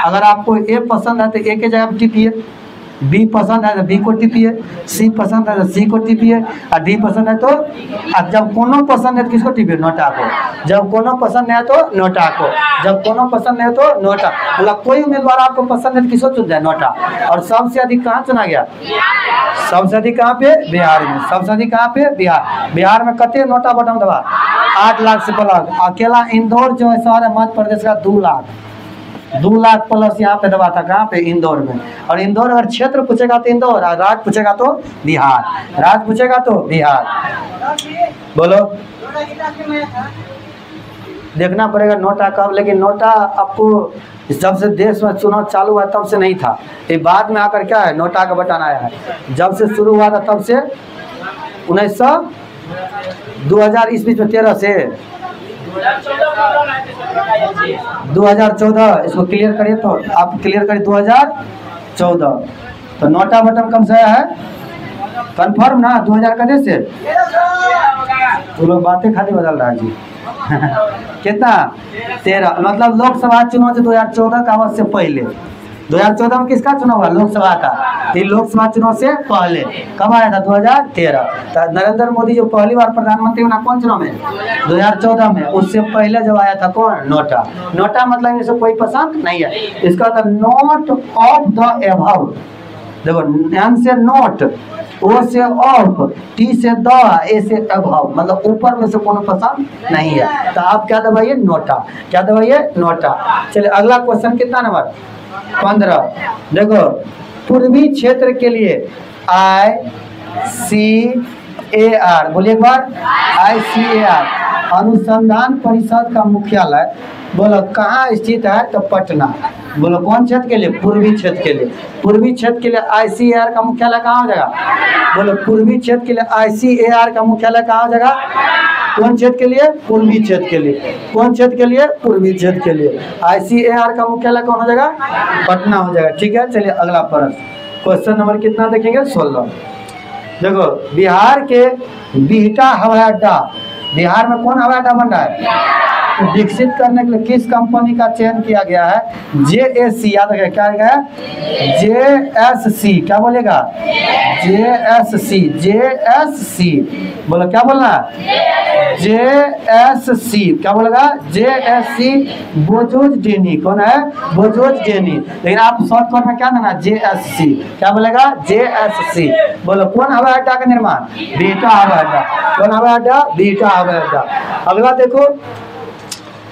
अगर आपको A पसंद है तो A के जगह पर टिपिए, B पसंद है तो B को टिपिए, C पसंद है तो C को टिपिए, और D पसंद है तो जब कोनो पसंद है तो किसको टिपिए? नोटा को। जब कोनो पसंद है तो नोटा को। जब कोनो पसंद है तो नोटा। मतलब कोई उम्मीदवार आपको पसंद है तो किसको चुन जाए? नोटा। और सबसे अधिक कहाँ चुना गया? सबसे अधिक कहाँ पे? बिहार में। सबसे अधिक कहाँ पे? बिहार। बिहार में कितने नोटा बटन दबा? 8 लाख से प्लस। अकेला इंदौर जो है शहर है मध्य प्रदेश का 2 लाख। 2 लाख प्लस यहाँ पे दबा था। कहाँ पे? इंदौर में। और इंदौर अगर क्षेत्र पूछेगा तो इंदौर, और राज्य पूछेगा तो बिहार। राज्य पूछेगा तो बिहार। बोलो। देखना पड़ेगा नोटा कब, लेकिन नोटा आपको जब से देश में चुनाव चालू हुआ तब से नहीं था। ये बाद में आकर क्या है? नोटा का बटन आया है। जब से शुरू हुआ था तब से 2000 ईस्वी में 13 से 2014। इसको क्लियर करिए तो आप क्लियर करिए 2014। तो नोटा बटन कब से आया है? कंफर्म ना? 2000 का देश से तो लोग बातें खाली बदल रहा है जी। कितना? 13। मतलब लोकसभा चुनाव से 2014 का वर्ष से पहले। 2014 में किसका चुनाव हुआ? लोकसभा का। ये लोकसभा चुनाव से पहले कब आया था? 2013। तो नरेंद्र मोदी जो पहली बार प्रधानमंत्री बना कौन चुनाव में? 2014 में। उससे पहले जब आया था कौन? नोटा। नोटा मतलब इसे कोई पसंद नहीं है। इसका था नोट ऑफ द एबव। देखो, एन से नोट, ओ से ऑफ, टी से द, ए से अभाव, मतलब ऊपर में से कोनो पसंद नहीं है। तो आप क्या दबाइए? नोटा। क्या दबाइए? नोटा। चलिए अगला क्वेश्चन कितना नंबर? 15। देखो, पूर्वी क्षेत्र के लिए ICAR, बोलिए एक बार। ICAR अनुसंधान परिषद का मुख्यालय बोलो कहाँ स्थित है? तो पटना। बोलो कौन क्षेत्र के लिए? पूर्वी क्षेत्र के लिए। पूर्वी क्षेत्र के लिए ICAR का मुख्यालय कहाँ हो जाएगा? बोलो पूर्वी क्षेत्र के लिए ICAR का मुख्यालय कहाँ हो जाएगा? कौन क्षेत्र के लिए? पूर्वी क्षेत्र के लिए। कौन क्षेत्र के लिए? पूर्वी क्षेत्र के लिए। ICAR का मुख्यालय कौन हो जाएगा? पटना हो जाएगा। ठीक है। चलिए अगला प्रश्न, क्वेश्चन नंबर कितना देखेंगे? 16। देखो, बिहार के बिहटा हवाई अड्डा, बिहार में कौन हवाई अड्डा बन रहा है? तो विकसित करने के लिए किस कंपनी का चयन किया गया है? JSC, याद रखिए क्या गया है? JSC, क्या बोलेगा? JSC, बोलो क्या बोलना है? JSC, क्या बोलेगा? JSC बोजोजडेनी, कौन है? बोजोजडेनी, लेकिन आप शॉर्टकट में क्या देना? JSC, क्या बोलेगा? JSC। बोलो कौन हवाई अड्डा का निर्माण? बिहटा हवाई अड्डा। कौन हवाई अड्डा? बिहटा हवाई अड्डा। अगला देखो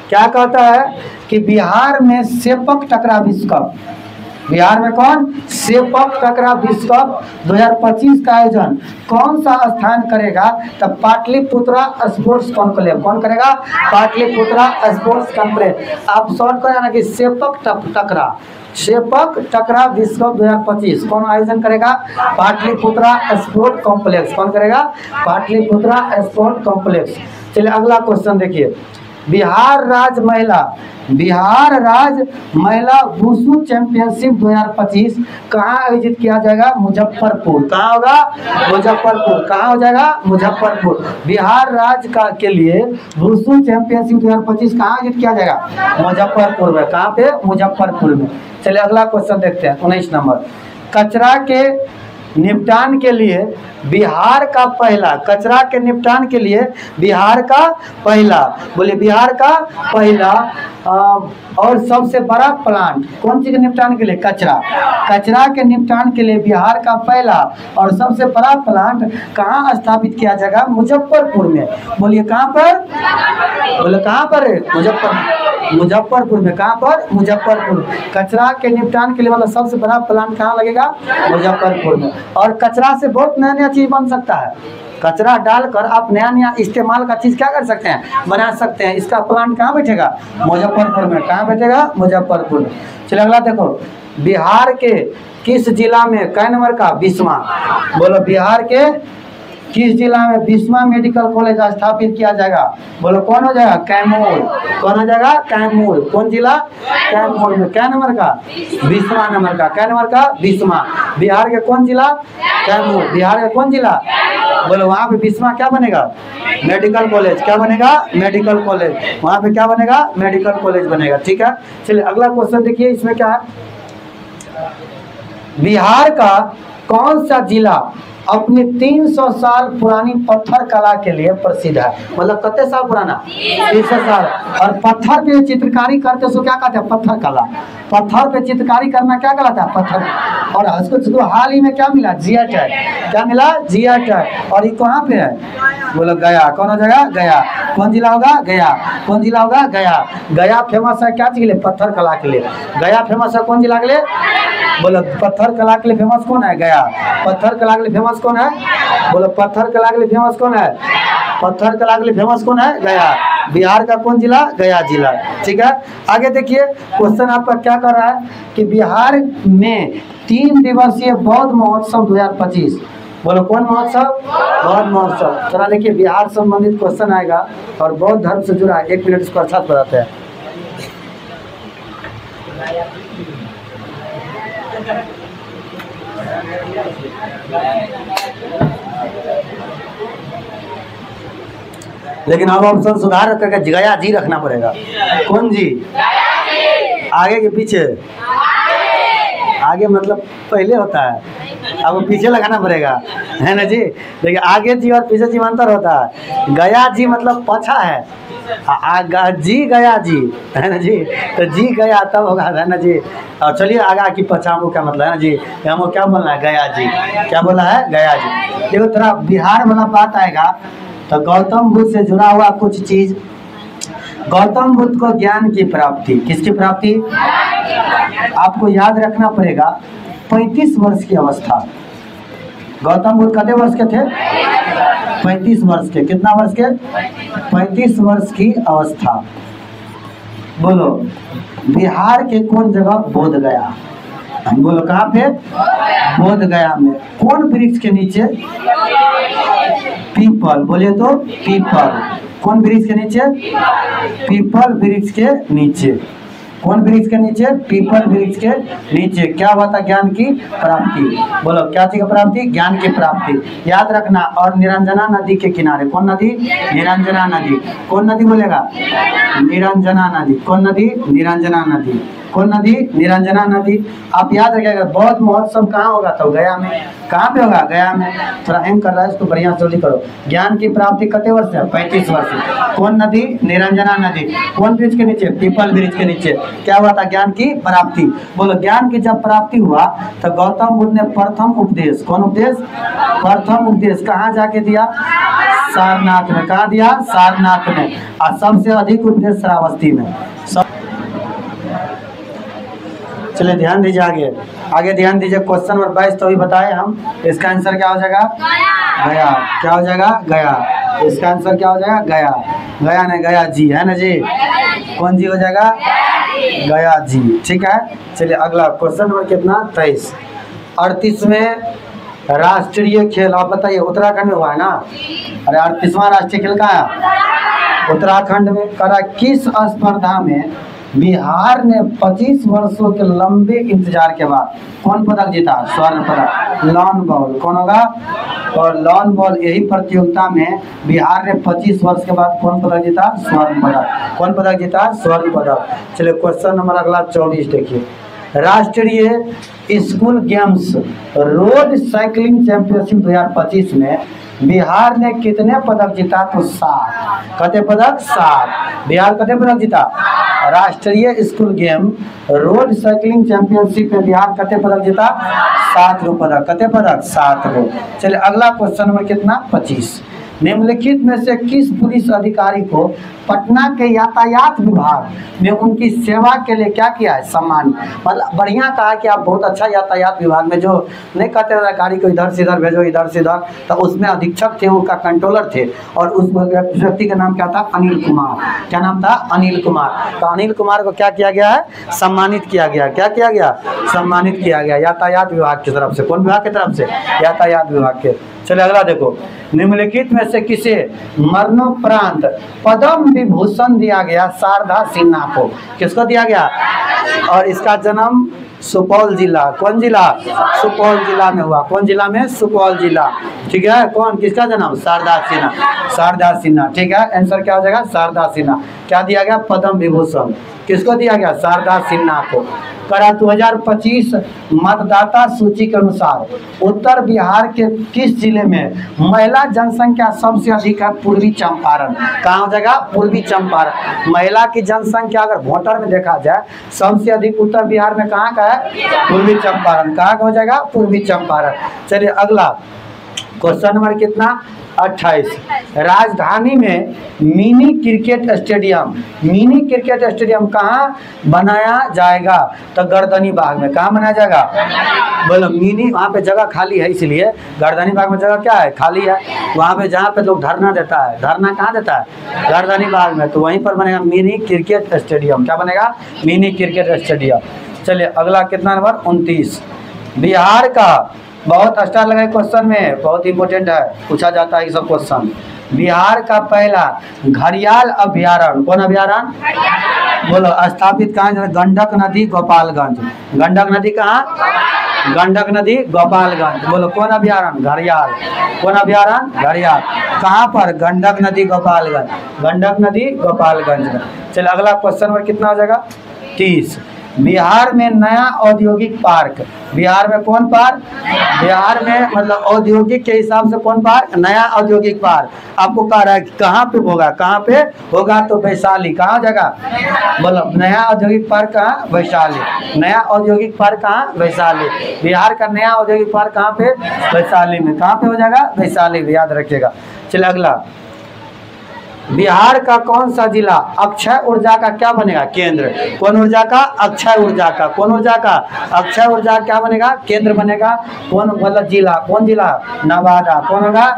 क्या कहता है कि बिहार में सेपक टकरा विश्व कप, बिहार में कौन? सेपक टकरा विश्व कप 2025 का आयोजन कौन सा स्थान करेगा? तब पाटलिपुत्रा स्पोर्ट्स कॉन्क्लेव। कौन करेगा? Pataliputra sports conclave. आप शॉर्ट कर जाना कि सेपक टकरा, सेपक टकरा विश्व कप 2025 कौन आयोजन करेगा? Pataliputra sport complex. कौन करेगा? Pataliputra sport complex. चलिए अगला क्वेश्चन देखिए, बिहार राज्य महिला वुशु चैंपियनशिप 2025 कहाँ आयोजित किया जाएगा? मुजफ्फरपुर। कहाँ होगा? मुजफ्फरपुर। कहाँ हो जाएगा? मुजफ्फरपुर। बिहार राज्य का के लिए वुशु चैंपियनशिप 2025 कहाँ आयोजित किया जाएगा? मुजफ्फरपुर में। कहाँ पे? मुजफ्फरपुर में। चलिए अगला क्वेश्चन देखते हैं, 19 नंबर। कचरा के निपटान के लिए बिहार का पहला, कचरा के निपटान के लिए बिहार का पहला, बोले बिहार का पहला और सबसे बड़ा प्लांट कौन चीज के निपटान के लिए? कचरा। कचरा के निपटान के लिए बिहार का पहला और सबसे बड़ा प्लांट कहाँ स्थापित किया जाएगा? मुजफ्फरपुर में। बोलिए कहाँ पर? बोले कहाँ पर? मुजफ्फरपुर में। कहाँ पर? मुजफ्फरपुर। कचरा के निपटान के लिए मतलब सबसे बड़ा प्लांट कहाँ लगेगा? मुजफ्फरपुर में। और कचरा से बहुत नया नया चीज बन सकता है, कचरा डालकर आप नया नया इस्तेमाल का चीज क्या कर सकते हैं? बना सकते हैं। इसका प्लांट कहाँ बैठेगा? मुजफ्फरपुर में। कहाँ बैठेगा? मुजफ्फरपुर में। चलिए अगला देखो, बिहार के किस जिला में कै नंबर का? 20वां। बोलो बिहार के किस जिला में 20वां मेडिकल कॉलेज स्थापित किया जाएगा? बोलो कौन हो जाएगा? कैमूर। कौन हो जाएगा? कैमूर। कौन जिला? कैमूर में। कै नंबर का? 20वां नंबर का। कै नंबर का? 20वां। बिहार के कौन जिला? कैमूर। बिहार का कौन जिला? बोलो वहाँ पे 20वां क्या बनेगा? Medical college. क्या बनेगा? Medical college. वहाँ पे क्या बनेगा? मेडिकल कॉलेज बनेगा। ठीक है, चलिए अगला क्वेश्चन देखिए, इसमें क्या है? बिहार का कौन सा जिला अपनी 300 साल पुरानी पत्थर कला के लिए प्रसिद्ध है? मतलब कितने साल पुराना? 300 साल। और पत्थर पे चित्रकारी करते सो क्या कहते हैं? पत्थर कला। पत्थर पे चित्रकारी करना क्या कहलाता है? पत्थर। और उसको हाल ही में क्या मिला? GI tag. क्या मिला? GI tag. और ये कहाँ पे है? बोलो गया। कौन हो जाएगा? गया। कौन जिला होगा? गया। कौन जिला होगा? गया। गया फेमस है क्या चीज के लिए? पत्थर कला के लिए। गया फेमस है कौन जिला के लिए? बोलो पत्थर कला के लिए फेमस कौन है? गया। पत्थर कला के लिए फेमस कौन है? बोलो पत्थर कला के लिए फेमस कौन है? पत्थर कला के लिए फेमस कौन है? गया। बिहार का कौन जिला? गया जिला। ठीक है, आगे देखिए क्वेश्चन आपका क्या कर रहा है कि बिहार में 3 दिवसीय बौद्ध महोत्सव 2025। बोलो कौन महोत्सव? बौद्ध महोत्सव। चला देखिए बिहार संबंधित क्वेश्चन आएगा और बौद्ध धर्म से जुड़ा 1 मिनट इसको अच्छा बताते हैं। लेकिन अब ऑप्शन सुधार करके गया जी रखना पड़ेगा। कौन जी? आगे के पीछे? आगे मतलब पहले होता है, अब पीछे लगाना पड़ेगा, है ना जी? देखिए आगे जी और पीछे जी में अंतर होता है। गया जी मतलब पछा है, जी गया जी, है ना जी? तो जी गया तब होगा, है ना जी? और चलिए आगा की पछा हमको क्या मतलब है ना जी? हमको क्या बोलना है? गया जी। क्या बोला है? गया जी। देखो थोड़ा बिहार वाला बात आएगा तो गौतम बुद्ध से जुड़ा हुआ कुछ चीज। गौतम बुद्ध को ज्ञान की प्राप्ति, किसकी प्राप्ति? आपको याद रखना पड़ेगा 35 वर्ष की अवस्था। गौतम बुद्ध कितने वर्ष के थे? 35 वर्ष के। कितना वर्ष के? 35 वर्ष की अवस्था। बोलो बिहार के कौन जगह? बोध गया। बोलो कहाँ पे? बोध गया में। कौन वृक्ष के नीचे? पीपल। बोलिए तो पीपल। कौन वृक्ष के नीचे? पीपल वृक्ष के नीचे। कौन वृक्ष के नीचे? पीपल वृक्ष के नीचे। क्या हुआ था? ज्ञान की प्राप्ति। बोलो क्या चीज की प्राप्ति? ज्ञान की प्राप्ति। याद रखना। और निरंजना नदी के किनारे, कौन नदी? निरंजना नदी। कौन नदी बोलेगा? निरंजना नदी। कौन नदी? निरंजना नदी। कौन नदी? निरंजना नदी। आप याद रखिएगा। बौद्ध महोत्सव कहाँ होगा? तो गया में। कहाँ पे होगा? गया में। थोड़ा एम कर रहा है, इसको बढ़िया जल्दी करो। ज्ञान की प्राप्ति कितने वर्ष है? 35 वर्ष। कौन नदी? निरंजना नदी। कौन वृक्ष के नीचे? पीपल वृक्ष के नीचे। क्या हुआ था? ज्ञान की प्राप्ति। बोलो ज्ञान की जब प्राप्ति हुआ तो गौतम बुद्ध ने प्रथम उपदेश, कौन उपदेश? प्रथम उपदेश कहाँ जाके दिया? सारनाथ में। कहाँ दिया? सारनाथ में। और सबसे अधिक उपदेश श्रावस्ती में। चलिए ध्यान दीजिए आगे। आगे ध्यान दीजिए। क्वेश्चन नंबर 22 तो अभी बताए हम। इसका आंसर क्या हो जाएगा? गया। क्या हो जाएगा? गया। इसका आंसर क्या हो जाएगा? गया। गया नहीं, गया जी है ना जी। कौन जी हो जाएगा? गया जी। ठीक है। चलिए अगला क्वेश्चन नंबर कितना? 23। 38वें राष्ट्रीय खेल आप बताइए। उत्तराखंड में हुआ है ना? अरे 38वां राष्ट्रीय खेल कहाँ है? उत्तराखंड में। करा किस स्पर्धा में बिहार ने 25 वर्षों के लंबे इंतजार के बाद कौन पदक जीता? स्वर्ण पदक। Lawn ball. कौन होगा? और लॉन बॉल यही प्रतियोगिता में बिहार ने 25 वर्ष के बाद कौन पदक जीता? स्वर्ण पदक। कौन पदक जीता? स्वर्ण पदक। चलिए क्वेश्चन नंबर अगला 24 देखिए। राष्ट्रीय school games road cycling championship 2025 में बिहार ने कितने पदक जीता? तो 7। कितने पदक? 7। बिहार कितने पदक जीता? राष्ट्रीय school game road cycling championship में बिहार कितने पदक जीता? 7 गो पदक। कितने पदक? 7 गो। चलिए अगला क्वेश्चन नंबर कितना? 25। निम्नलिखित में से किस पुलिस अधिकारी को पटना के यातायात विभाग में उनकी सेवा के लिए क्या किया है? सम्मान। मतलब बढ़िया कहा कि आप बहुत अच्छा यातायात विभाग में, जो नहीं कहते गाड़ी को इधर से इधर भेजो, इधर से इधर, तो उसमें अधीक्षक थे, उनका कंट्रोलर थे। और उस व्यक्ति का नाम क्या था? अनिल कुमार। क्या नाम था? अनिल कुमार। तो अनिल कुमार को क्या किया गया है? सम्मानित किया गया। क्या किया गया? सम्मानित किया गया यातायात विभाग की तरफ से। कौन विभाग की तरफ से? यातायात विभाग के। चलिए अगला देखो। निम्नलिखित में से किसे मरणोपरांत पद्म विभूषण दिया गया? शारदा सिन्हा को। किसको दिया गया? और इसका जन्म सुपौल जिला। कौन जिला? सुपौल जिला में हुआ। कौन जिला में? सुपौल जिला। ठीक है। कौन? किसका जन्म? शारदा सिन्हा। शारदा सिन्हा। ठीक है। आंसर क्या हो जाएगा? शारदा सिन्हा। क्या दिया गया? पद्म विभूषण। किसको दिया गया? शारदा सिन्हा को। करा 2025 मतदाता सूची के अनुसार उत्तर बिहार के किस जिले में महिला जनसंख्या सबसे अधिक है? पूर्वी चंपारण। कहाँ हो जाएगा? पूर्वी चंपारण। महिला की जनसंख्या अगर वोटर में देखा जाए सबसे अधिक उत्तर बिहार में कहाँ का है? पूर्वी चंपारण। कहाँ का हो जाएगा? पूर्वी चंपारण। चलिए अगला क्वेश्चन नंबर कितना? 28। राजधानी में mini cricket stadium, mini cricket stadium कहाँ बनाया जाएगा? तो गर्दनी बाग में। कहाँ बनाया जाएगा? बोलो मिनी। वहाँ पे जगह खाली है, इसलिए गर्दनी बाग में जगह क्या है? खाली है। वहाँ पे जहाँ पे लोग धरना देता है, धरना कहाँ देता है? गर्दनी बाग में। तो वहीं पर बनेगा मिनी क्रिकेट स्टेडियम। क्या बनेगा? Mini cricket stadium. चलिए अगला कितना नंबर? 29। बिहार का बहुत स्टार लगाए क्वेश्चन में, बहुत इंपॉर्टेंट है, पूछा जाता है ये सब क्वेश्चन। बिहार का पहला घड़ियाल अभ्यारण्य, कौन अभ्यारण्य? बोलो स्थापित कहाँ है? गंडक नदी गोपालगंज। गंडक नदी कहाँ? गंडक नदी गोपालगंज। बोलो कौन अभ्यारण्य? घड़ियाल। कौन अभ्यारण्य? घड़ियाल। कहाँ पर? गंडक नदी गोपालगंज। गंडक नदी गोपालगंज में। चलिए अगला क्वेश्चन नंबर कितना हो जाएगा? 30। बिहार में नया औद्योगिक पार्क, बिहार में कौन पार्क? बिहार में मतलब औद्योगिक के हिसाब से कौन पार्क? नया औद्योगिक पार्क। आपको कह रहा है कहाँ पे होगा? कहाँ पे होगा? तो वैशाली। कहाँ जगह? बोलो नया औद्योगिक पार्क कहाँ? वैशाली। नया औद्योगिक पार्क कहाँ? वैशाली। बिहार का नया औद्योगिक पार्क कहाँ पे? वैशाली में। कहाँ पे हो जाएगा? वैशाली में। याद रखिएगा। चलिए अगला। बिहार का कौन सा जिला अक्षय ऊर्जा का क्या बनेगा? केंद्र। कौन ऊर्जा का? अक्षय ऊर्जा का। कौन ऊर्जा का? अक्षय ऊर्जा क्या बनेगा? केंद्र बनेगा। कौन मतलब जिला? कौन जिला? नवादा। कौन होगा?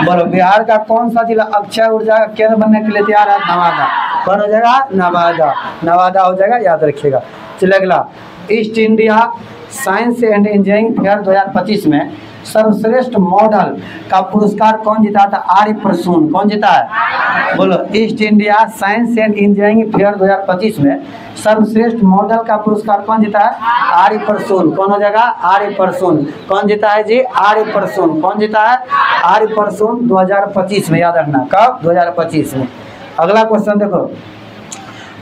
बोलो बिहार का कौन सा जिला अक्षय ऊर्जा का केंद्र बनने के लिए तैयार है? नवादा। कौन हो जाएगा? नवादा। नवादा हो जाएगा। याद रखिएगा। चलिए अगला, east India science and engineering fair 2025 में सर्वश्रेष्ठ मॉडल का पुरस्कार कौन जीता था? आर्य प्रसून। कौन जीता है? बोलो। East India science and engineering fair 2025 में सर्वश्रेष्ठ मॉडल का पुरस्कार कौन जीता है? आर्य प्रसून। कौन हो जाएगा? आर्य प्रसून। कौन जीता है जी? आर्य प्रसून। कौन जीता है? आर्य प्रसून 2025 में, याद रखना। कब? 2025 में। अगला क्वेश्चन देखो,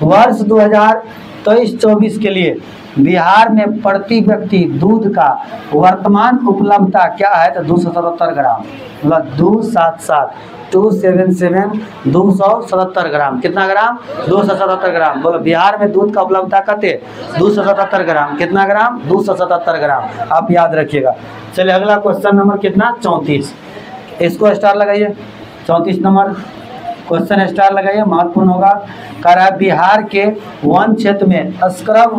वर्ष 2023-24 के लिए बिहार में प्रति व्यक्ति दूध का वर्तमान उपलब्धता क्या है? तो 277 ग्राम, मतलब 277 ग्राम। कितना ग्राम? 277 ग्राम। बोलो, बिहार में दूध का उपलब्धता कते? 277 ग्राम। कितना ग्राम? 277 ग्राम। आप याद रखिएगा। चलिए अगला क्वेश्चन नंबर कितना? 34। इसको स्टार लगाइए। 34 नंबर क्वेश्चन स्टार लगाइए, महत्वपूर्ण होगा। कह रहा है बिहार के वन क्षेत्र में स्क्रब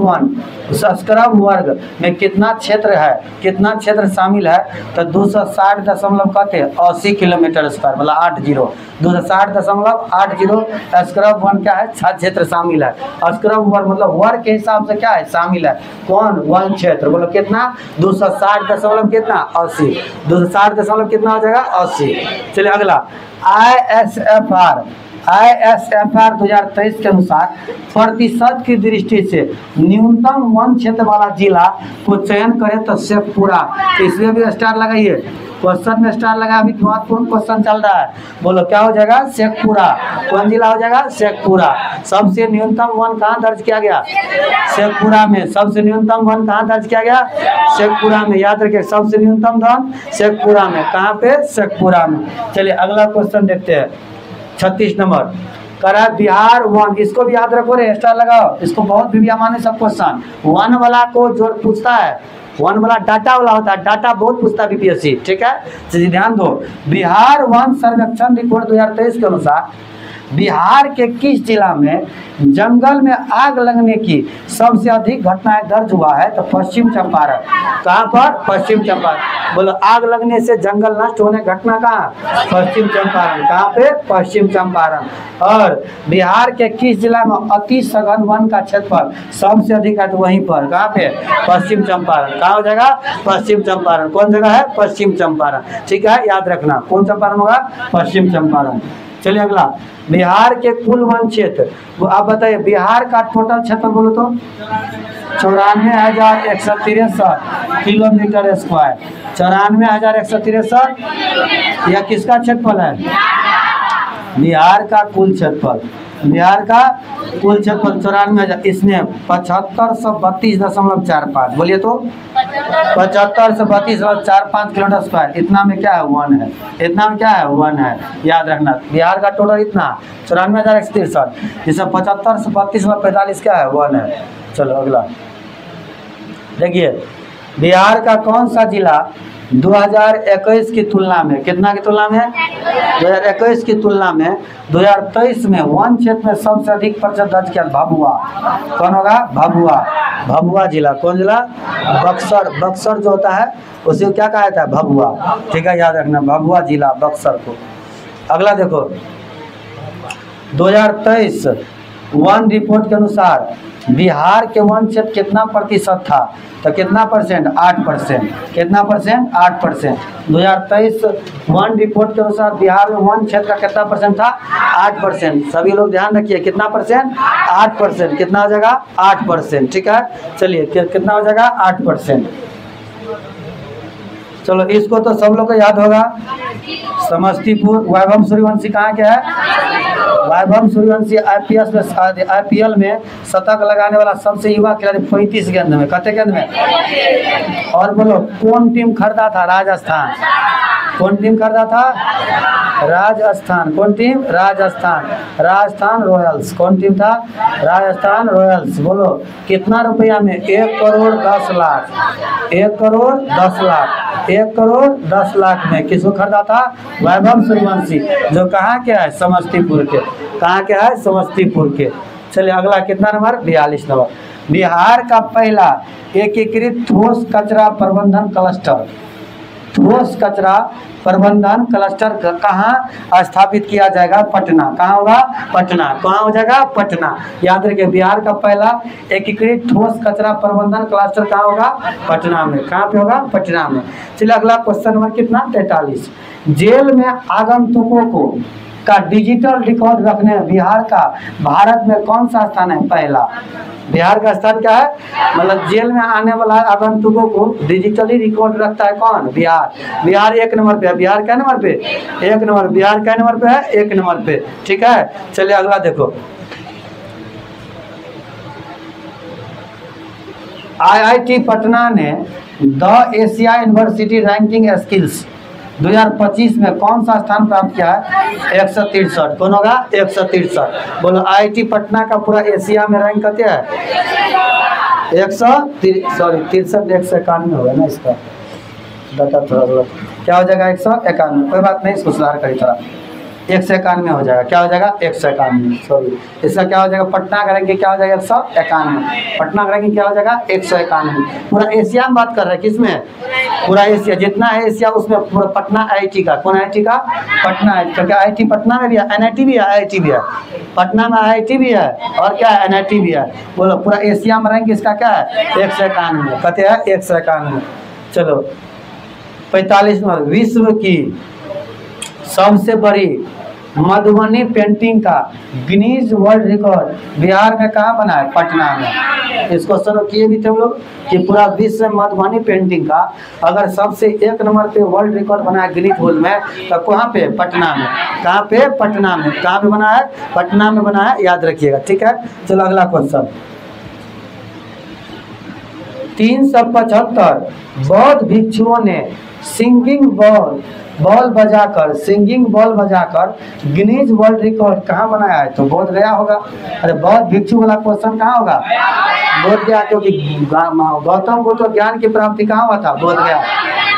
वर्ग में कितना क्षेत्र है? कितना क्षेत्र शामिल है? तो 260.80 किलोमीटर स्क्वायर, मतलब 80 260.80 स्क्रब वन क्या है? क्षेत्र शामिल है। स्क्रब वर्ग मतलब वर्ग के हिसाब से क्या है? शामिल है। कौन? वन क्षेत्र। बोलो कितना? 260 कितना? 80। 260 कितना हो जाएगा? 80। चलिए अगला, ISFR 2023 के अनुसार प्रतिशत की दृष्टि से न्यूनतम वन क्षेत्र वाला जिला को चयन करें तो शेखपुरा। इसमें भी स्टार लगाइए। क्वेश्चन में स्टार लगा, अभी महत्वपूर्ण क्वेश्चन चल रहा है। बोलो क्या हो जाएगा? शेखपुरा। कौन जिला हो जाएगा? शेखपुरा। सबसे न्यूनतम वन कहाँ दर्ज किया गया? शेखपुरा में। सबसे न्यूनतम वन कहाँ दर्ज किया गया? शेखपुरा में। याद रखिए, सबसे न्यूनतम वन शेखपुरा में। कहाँ पे? शेखपुरा में। चलिए अगला क्वेश्चन देखते हैं, 36 नंबर। करा बिहार वन, इसको भी याद रखो रे, स्टार लगाओ। इसको बहुत भी माने सब क्वेश्चन। वन वाला को जो पूछता है, वन वाला डाटा वाला होता है, डाटा बहुत पूछता है बीपीएससी, ठीक है। चलिए ध्यान दो, बिहार वन सर्वेक्षण रिपोर्ट 2023 के अनुसार बिहार के किस जिला में जंगल में आग लगने की सबसे अधिक घटनाएं दर्ज हुआ है? तो पश्चिम चंपारण। कहाँ पर? पश्चिम चंपारण। बोलो, आग लगने से जंगल नष्ट होने घटना कहाँ? पश्चिम चंपारण। कहाँ पे? पश्चिम चंपारण। और बिहार के किस जिला में अति सघन वन का क्षेत्रफल सबसे अधिक है? तो वहीं पर। कहाँ पे? पश्चिम चंपारण। कहाँ हो जाएगा? पश्चिम चंपारण। कौन जगह है? पश्चिम चंपारण, ठीक है, याद रखना। कौन चंपारण होगा? पश्चिम चंपारण। चलिए अगला, बिहार के कुल वन क्षेत्र, वो आप बताइए। बिहार का टोटल क्षेत्र बोलो तो 94,163 किलोमीटर स्क्वायर। 94,163 यह किसका क्षेत्रफल है? बिहार का कुल क्षेत्रफल। बिहार का कुल क्षेत्रफल 94,000। इसमें 7532.45, बोलिए तो 7532.45 किलोमीटर स्क्वायर। इतना में क्या है? वन है। इतना में क्या है? वन है। याद रखना, बिहार का टोटल इतना 94,163, जिसमें 7532.45 क्या है? वन है। चलो अगला देखिए, बिहार का कौन सा जिला 2021 की तुलना में, कितना की तुलना में? 2021 की तुलना में 2023 में वन क्षेत्र में सबसे अधिक प्रतिशत दर्ज किया? भभुआ। कौन होगा? भभुआ। भभुआ जिला। कौन जिला? बक्सर। बक्सर जो होता है उसे क्या कहा जाता है? भभुआ, ठीक है, याद रखना, भभुआ जिला, बक्सर को। अगला देखो, 2023 वन रिपोर्ट के अनुसार बिहार के वन क्षेत्र कितना प्रतिशत था? तो कितना परसेंट? 8%। कितना परसेंट? 8%। 2023 वन रिपोर्ट के अनुसार बिहार में वन क्षेत्र का कितना परसेंट था? 8%। सभी लोग ध्यान रखिए, कितना परसेंट? 8%। कितना हो जाएगा? 8%, ठीक है। चलिए कितना हो जाएगा? 8%। चलो इसको तो सब लोग को याद होगा। समस्तीपुर, वैभव सूर्यवंशी कहाँ के है? वैभव सूर्यवंशी IPL में शतक लगाने वाला सबसे युवा खिलाड़ी 35 गेंद में। कितने गेंद में? और बोलो, कौन टीम खरीदा था? राजस्थान। कौन टीम खरीदा था? राजस्थान। कौन टीम? राजस्थान। राजस्थान रॉयल्स। कौन टीम था? राजस्थान रॉयल्स। बोलो कितना रुपया में? 1 करोड़ 10 लाख। 1 करोड़ 10 लाख। 1 करोड़ 10 लाख में किसको खरीदा था? वैभव सूर्यवंशी, जो कहाँ के है? समस्तीपुर के। कहाँ के है? समस्तीपुर के। चलिए अगला कितना नंबर? 42 नंबर। बिहार का पहला एकीकृत ठोस कचरा प्रबंधन क्लस्टर ठोस कचरा प्रबंधन क्लस्टर कहाँ स्थापित किया जाएगा? पटना। कहाँ होगा? पटना। कहाँ हो जाएगा? पटना। याद रखिए, बिहार का पहला एकीकृत ठोस कचरा प्रबंधन क्लस्टर कहाँ होगा? पटना में। कहाँ पे होगा? पटना में। चलिए अगला क्वेश्चन नंबर कितना? 43। जेल में आगंतुकों को का डिजिटल रिकॉर्ड रखने बिहार का भारत में कौन सा स्थान है? पहला। बिहार का स्थान क्या है? मतलब जेल में आने वाला आगंतुकों को डिजिटली रिकॉर्ड रखता है कौन? बिहार। बिहार 1 नंबर पे है। बिहार क्या नंबर पे? 1 नंबर। बिहार क्या नंबर पे है? 1 नंबर पे। ठीक है, चलिए अगला देखो। IIT पटना ने the Asia university ranking skills 2025 में कौन सा स्थान प्राप्त किया है? 163। कौन होगा? 163। बोलो IIT पटना का पूरा एशिया में रैंक क्या है? 191 होगा ना इसका डाटा थोड़ा क्या हो जाएगा? 191। कोई बात नहीं, इसको सुधार करी थोड़ा। 191 हो जाएगा। क्या हो जाएगा? 191। सॉरी, इसका क्या हो जाएगा? पटना करेंगे क्या हो जाएगा? 191। पटना करेंगे क्या हो जाएगा? 191। पूरा एशिया में बात कर रहे हैं। किसमें? पूरा एशिया जितना है एशिया उसमें पूरा पटना IIT का। कौन IIT का? पटना है, क्योंकि IIT पटना में भी है, NIT भी है, IIT भी है। पटना में IIT भी है और क्या है? NIT भी है। बोलो पूरा एशिया में रैंक इसका क्या है? 191। कहते हैं 191। चलो 45 नंबर। विश्व की सबसे बड़ी मधुबनी पेंटिंग का गिनीज वर्ल्ड रिकॉर्ड बिहार में कहाँ बना है? पटना में। इस क्वेश्चन को किए भी थे हम लोग कि पूरा विश्व में मधुबनी पेंटिंग का अगर सबसे 1 नंबर पे वर्ल्ड रिकॉर्ड बना है गिनीज वर्ल्ड में, तो कहाँ पे? पटना में। कहाँ पे? पटना में। कहाँ पे बना है? पटना में बना है, याद रखिएगा। ठीक है, चलो अगला क्वेश्चन। 375 बौद्ध भिक्षुओं ने सिंगिंग बॉल बजाकर गिनीज वर्ल्ड रिकॉर्ड कहाँ बनाया है? तो बोध गया होगा। अरे बौद्ध भिक्षु वाला क्वेश्चन कहाँ होगा? बोध गया, क्योंकि गौतम को तो ज्ञान की प्राप्ति कहाँ हुआ था? बोध गया।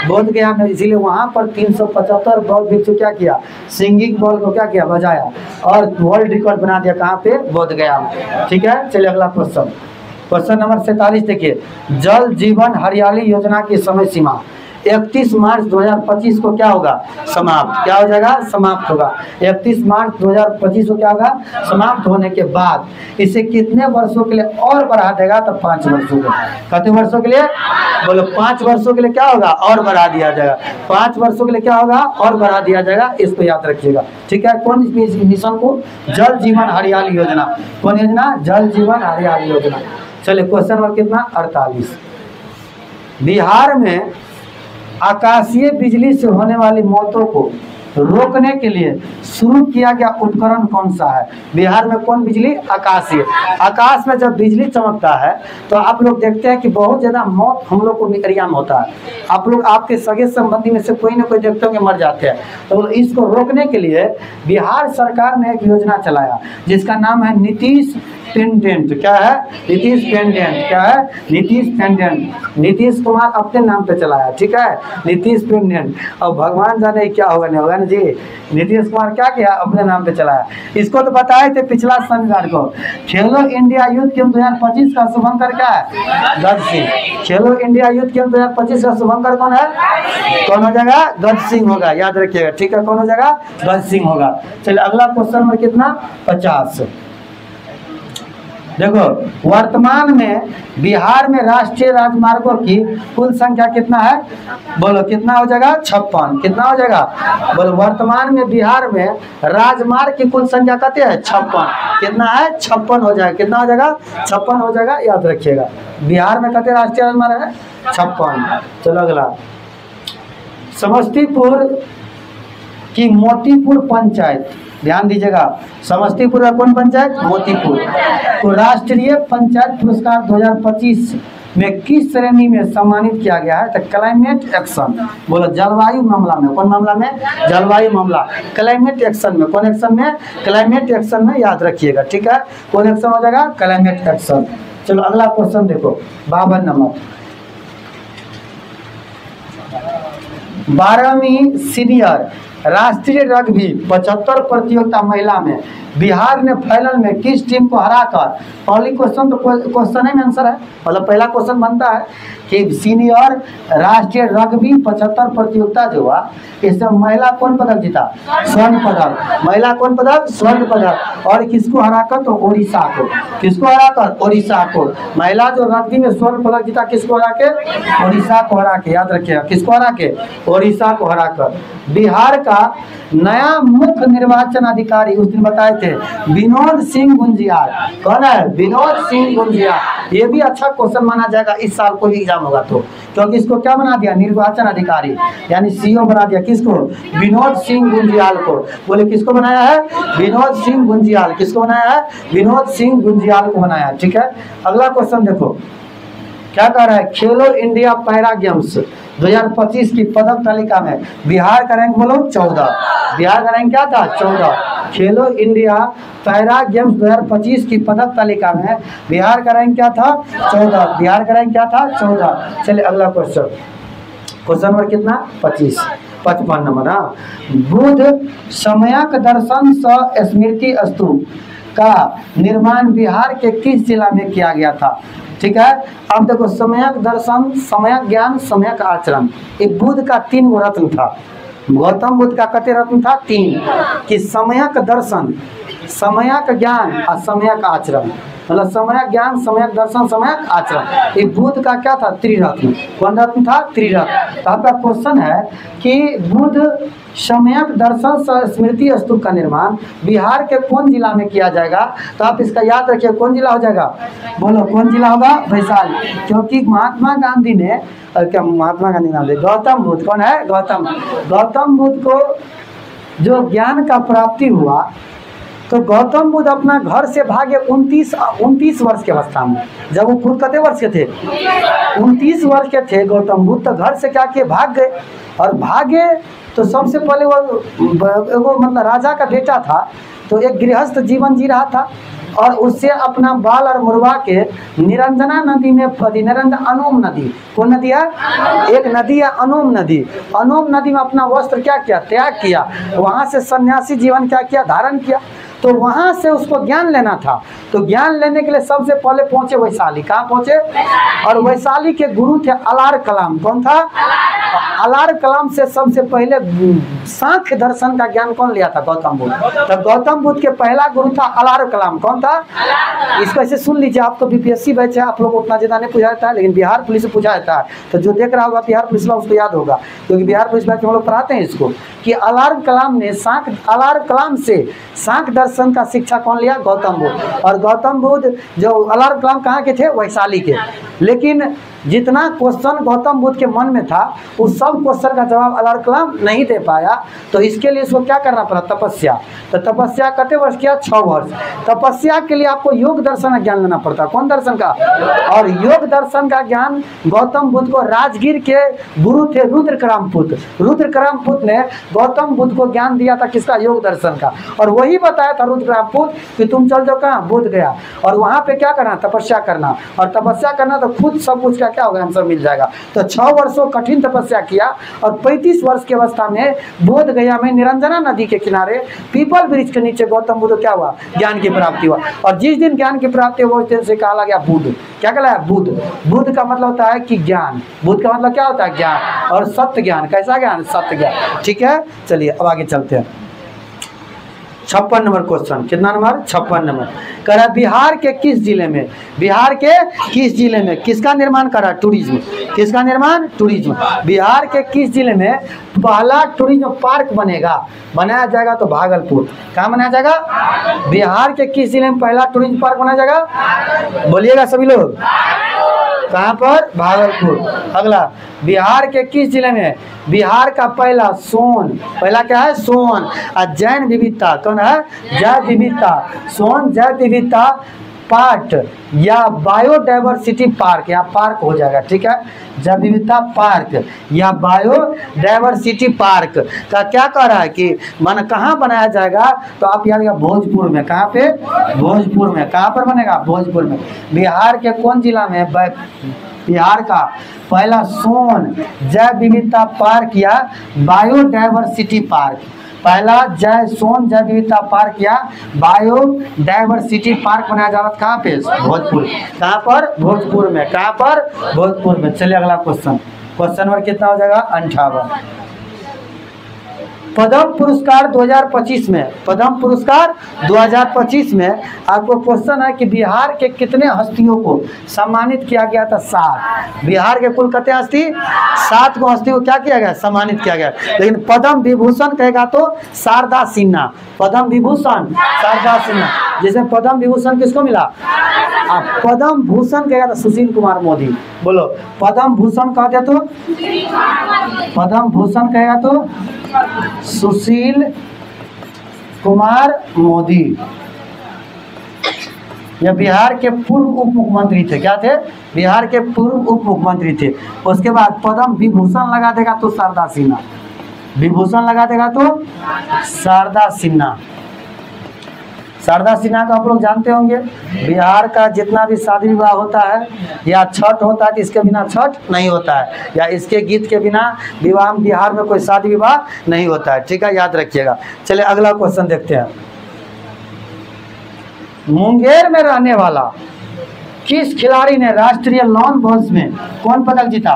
बोध गया में, इसीलिए वहाँ पर 375 बौद्ध भिक्षु क्या किया? सिंगिंग बॉल को क्या किया? बजाया और वर्ल्ड रिकॉर्ड बना दिया। कहाँ पे? बोध गया में। ठीक है, चलिए अगला क्वेश्चन। क्वेश्चन नंबर 47 देखिए। जल जीवन हरियाली योजना की समय सीमा 31 मार्च 2025 को क्या होगा? समाप्त। क्या हो जाएगा? समाप्त होगा। 31 मार्च 2025 को क्या होगा? समाप्त होने के बाद इसे कितने वर्षों के लिए और बढ़ा देगा? तो 5 वर्षों के लिए। कितने वर्षों के लिए? बोलो 5 वर्षों के लिए क्या होगा? और बढ़ा दिया जाएगा। 5 वर्षों के लिए क्या होगा? और बढ़ा दिया जाएगा। इसको याद रखिएगा। ठीक है, कौन मिशन को? जल जीवन हरियाली योजना। कौन योजना? जल जीवन हरियाली योजना। चलिए क्वेश्चन नंबर कितना? 48। बिहार में आकाशीय बिजली से होने वाली मौतों को रोकने के लिए शुरू किया गया उपकरण कौन सा है? बिहार में कौन बिजली? आकाशीय। आकाश में जब बिजली चमकता है तो आप लोग देखते हैं कि बहुत ज़्यादा मौत हम लोग को एरिया में होता है। आप लोग आपके सगे संबंधी में से कोई ना कोई देखते होंगे मर जाते हैं। तो इसको रोकने के लिए बिहार सरकार ने एक योजना चलाया जिसका नाम है नीतीश पेंडेंट। क्या है? नीतीश पेंडेंट। क्या है? नीतीश पेंडेंट। नीतीश कुमार अपने नाम पे चलाया। ठीक है, नीतीश पेंडेंट। और भगवान जाने क्या होगा नहीं होगा ना जी। नीतीश कुमार क्या किया? अपने नाम पे चलाया। इसको तो बताए थे पिछला शनिवार को। खेलो इंडिया यूथ गेम 2025 का शुभंकर क्या है? गज सिंह। खेलो इंडिया यूथ गेम 2025 का शुभंकर कौन है? कौन हो जाएगा? गज सिंह होगा। याद रखिएगा। ठीक है, कौन हो जाएगा? गज सिंह होगा। चलिए अगला क्वेश्चन नंबर कितना? 50। देखो, वर्तमान में बिहार में राष्ट्रीय राजमार्गों की कुल संख्या कितना है? बोलो कितना हो जाएगा? 56। कितना हो जाएगा? बोलो वर्तमान में बिहार में राजमार्ग की कुल संख्या कितनी है? 56। कितना है? 56 हो जाएगा। कितना हो जाएगा? 56 हो जाएगा। याद रखिएगा। बिहार में कितने राष्ट्रीय राजमार्ग है? 56। चलो अगला। समस्तीपुर की मोतीपुर पंचायत, ध्यान दीजिएगा, समस्तीपुर का कौन पंचायत? मोतीपुर को राष्ट्रीय पंचायत पुरस्कार 2025 में किस श्रेणी में सम्मानित किया गया है? तो क्लाइमेट एक्शन। बोलो जलवायु मामला में। कौन मामला में? जलवायु मामला। क्लाइमेट एक्शन में। कौन एक्शन में? क्लाइमेट एक्शन में। याद रखिएगा। ठीक है, कौन एक्शन हो जाएगा? Climate action. चलो अगला क्वेश्चन देखो, 52 नंबर। 12वीं सीनियर राष्ट्रीय रग्बी 75 प्रतियोगिता महिला में बिहार ने फाइनल में किस टीम को हराकर, पहली क्वेश्चन तो क्वेश्चन में आंसर है, मतलब पहला क्वेश्चन बनता है कि सीनियर राष्ट्रीय रग्बी 75 प्रतियोगिता जो हुआ इसमें महिला कौन पदक जीता, स्वर्ण पदक, महिला कौन पदक, स्वर्ण पदक, और किसको हराकर, तो ओडिशा को, किसको हराकर, ओडिशा को, महिला जो रग्बी में स्वर्ण पदक जीता किसको हरा के, ओडिशा को हरा के, याद रखिएगा किसको हरा के, ओडिशा को हराकर। बिहार का नया मुख्य निर्वाचन अधिकारी उस दिन बताए थे विनोद सिंह गुंजियाल, कौन है, विनोद सिंह गुंजियाल। ये भी अच्छा क्वेश्चन माना जाएगा इस साल कोई एग्जाम होगा तो, क्योंकि इसको क्या बना दिया, निर्वाचन अधिकारी यानी सीओ बना दिया, किसको, विनोद सिंह गुंजियाल को। बोले किसको बनाया है, विनोद सिंह गुंजियाल, किसको बनाया है, विनोद सिंह गुंजियाल को बनाया। ठीक है, अगला क्वेश्चन देखो क्या कह रहा है, खेलो इंडिया पैरा गेम्स 2025 की पदक तालिका में बिहार का रैंक बोलो 14, बिहार का रैंक क्या था, 14। खेलो इंडिया पैरा गेम्स 2025 की पदक तालिका में बिहार का रैंक क्या था, 14, बिहार का रैंक क्या था, 14। चलिए अगला क्वेश्चन, क्वेश्चन नंबर कितना, 55 नंबर। हाँ, बुद्ध सम्यक दर्शन स स्मृति स्तूप का निर्माण बिहार के किस जिला में किया गया था। ठीक है, अब देखो सम्यक दर्शन, सम्यक ज्ञान, सम्यक आचरण, एक बुद्ध का 3 गो रत्न था। गौतम बुद्ध का कते रत्न था, 3, कि सम्यक दर्शन, सम्यक ज्ञान और सम्यक आचरण, मतलब सम्यक ज्ञान, सम्यक दर्शन, सम्यक आचरण। ये बुद्ध का क्या था, त्रिरत्न। कौन रत्न था, त्रिरत्न। तो आपका क्वेश्चन है कि बुद्ध सम्यक दर्शन स्मृति स्तूप का निर्माण बिहार के कौन जिला में किया जाएगा। तो आप इसका याद रखिए, कौन जिला हो जाएगा, बोलो कौन जिला होगा, वैशाली। क्योंकि महात्मा गांधी ने, क्या महात्मा गांधी नाम दे, गौतम बुद्ध, कौन है, गौतम बुद्ध को जो ज्ञान का प्राप्ति हुआ तो गौतम बुद्ध अपना घर से भागे 29 वर्ष के अवस्था में, जब वो खुद कितने वर्ष के थे, 29 वर्ष के थे गौतम बुद्ध, तो घर से क्या किए, भाग गए। और भागे तो सबसे पहले वो मतलब राजा का बेटा था, तो एक गृहस्थ जीवन जी रहा था, और उससे अपना बाल और मुरवा के निरंजना नदी में पड़ी, अनोम नदी, कौन नदी है, एक नदी है अनोम नदी, अनोम नदी में अपना वस्त्र क्या किया, त्याग किया, वहाँ से सन्यासी जीवन क्या किया, धारण किया। तो वहाँ से उसको ज्ञान लेना था, तो ज्ञान लेने के लिए सबसे पहले पहुँचे वैशाली। कहाँ पहुँचे, और वैशाली के गुरु थे अलार कलाम, कौन था, अलार कलाम से सबसे पहले सांख्य दर्शन का ज्ञान कौन लिया था, गौतम बुद्ध। तो गौतम बुद्ध के पहला गुरु था अलार कलाम, कौन था, इसको ऐसे सुन लीजिए। आपको बीपीएससी बैच है, आप लोग उतना ज़्यादा नहीं पूछा जाता है, लेकिन बिहार पुलिस से पूछा जाता है, तो जो देख रहा होगा बिहार पुलिस उसको याद होगा, क्योंकि बिहार पुलिस बैच में हम लोग पढ़ाते हैं इसको, कि अलार कलाम ने अलार कलाम से सांख्य दर्शन का शिक्षा कौन लिया, गौतम बुद्ध। और गौतम बुद्ध जो अलार कलाम कहाँ के थे, वैशाली के। लेकिन जितना क्वेश्चन गौतम बुद्ध के मन में था उस सब क्वेश्चन का जवाब अलार कलाम नहीं दे पाया, तो इसके लिए इसको क्या करना पड़ा, तपस्या। तो तपस्या कितने वर्ष किया, 6 वर्ष। तपस्या के लिए आपको योग दर्शन का ज्ञान लेना पड़ता, कौन दर्शन का, और योग दर्शन का ज्ञान गौतम बुद्ध को राजगीर के गुरु थे रुद्रकरामपुत्र, रुद्रकरामपुत्र ने गौतम बुद्ध को ज्ञान दिया था किसका, योग दर्शन का। और वही बताया था रुद्रकरामपुत्र कि तुम चल जाओ कहाँ, बुद्ध गया, और वहाँ पे क्या करना, तपस्या करना, और तपस्या करना तो खुद सब कुछ क्या होगा, आंसर मिल जाएगा। तो 6 वर्षों कठिन तपस्या किया, और 35 वर्ष की अवस्था में बोध गया में निरंजना नदी के किनारे पीपल वृक्ष के नीचे गौतम बुद्ध क्या हुआ, ज्ञान की प्राप्ति हुआ। और जिस दिन ज्ञान की प्राप्ति हुआ उस दिन से कहा गया बुद्ध। क्या कहला है, बुद्ध। बुद्ध का मतलब होता है कि ज्ञान, बुद्ध का मतलब क्या होता है, ज्ञान, और सत्य ज्ञान। कैसा ज्ञान, सत्य ज्ञान। ठीक है, चलिए अब आगे चलते हैं। 56 नंबर क्वेश्चन, कितना नंबर, 56 नंबर। कह रहा बिहार के किस जिले में, बिहार के किस जिले में किसका निर्माण करा, टूरिज्म, किसका निर्माण, टूरिज्म। बिहार के किस जिले में पहला टूरिज्म पार्क बनेगा, बनाया जाएगा, तो भागलपुर। कहाँ बनाया जाएगा, बिहार के किस जिले में पहला टूरिज्म पार्क बनाया जाएगा, बोलिएगा सभी लोग, कहाँ पर, भागलपुर। अगला, बिहार के किस जिले में बिहार का पहला सोन, पहला क्या है, सोन, और जैन विविधता, कौन है, जैव विविधता, सोन जैव विविधता पार्क या बायोडाइवर्सिटी पार्क, यहाँ पार्क हो जाएगा। ठीक है, जैव विविधता पार्क या बायोडाइवर्सिटी पार्क का क्या कह रहा है कि मन कहाँ बनाया जाएगा, तो आप याद रखिएगा भोजपुर में। कहाँ पे, भोजपुर में। कहाँ पर बनेगा, भोजपुर में। बिहार के कौन जिला में बिहार का पहला सोन जैव विविधता पार्क या बायोडायवर्सिटी पार्क, पहला सोन जैव विविधता पार्क या बायोडायवर्सिटी पार्क बनाया जा रहा था कहाँ पे? भोजपुर। कहाँ पर? भोजपुर में। कहाँ पर? भोजपुर में। चलिए अगला क्वेश्चन, क्वेश्चन नंबर कितना हो जाएगा? 58। पद्म पुरस्कार 2025 में, पद्म पुरस्कार 2025 में आपको क्वेश्चन है कि बिहार के कितने हस्तियों को सम्मानित किया गया था? 7। बिहार के कुल कितने हस्ती? 7 को हस्ती को क्या किया गया? सम्मानित किया गया। लेकिन पद्म विभूषण कहेगा तो शारदा सिन्हा, पद्म विभूषण शारदा सिन्हा। जैसे पद्म विभूषण किसको मिला? पद्म भूषण कहेगा तो सुशील कुमार मोदी। बोलो पद्म भूषण कहते तो, पद्म भूषण कहेगा तो सुशील कुमार मोदी। यह बिहार के पूर्व उप मुख्यमंत्री थे। क्या थे? बिहार के पूर्व उप मुख्यमंत्री थे। उसके बाद पद्म विभूषण लगा देगा तो शारदा सिन्हा, विभूषण लगा देगा तो शारदा सिन्हा। शारदा सिन्हा को आप लोग जानते होंगे। बिहार का जितना भी शादी विवाह होता है या छठ होता है तो इसके बिना छठ नहीं होता है, या इसके गीत के बिना विवाह बिहार में कोई शादी विवाह नहीं होता है। ठीक है, याद रखिएगा। चलिए अगला क्वेश्चन देखते हैं। मुंगेर में रहने वाला किस खिलाड़ी ने राष्ट्रीय लॉन बॉल्स में कौन पदक जीता?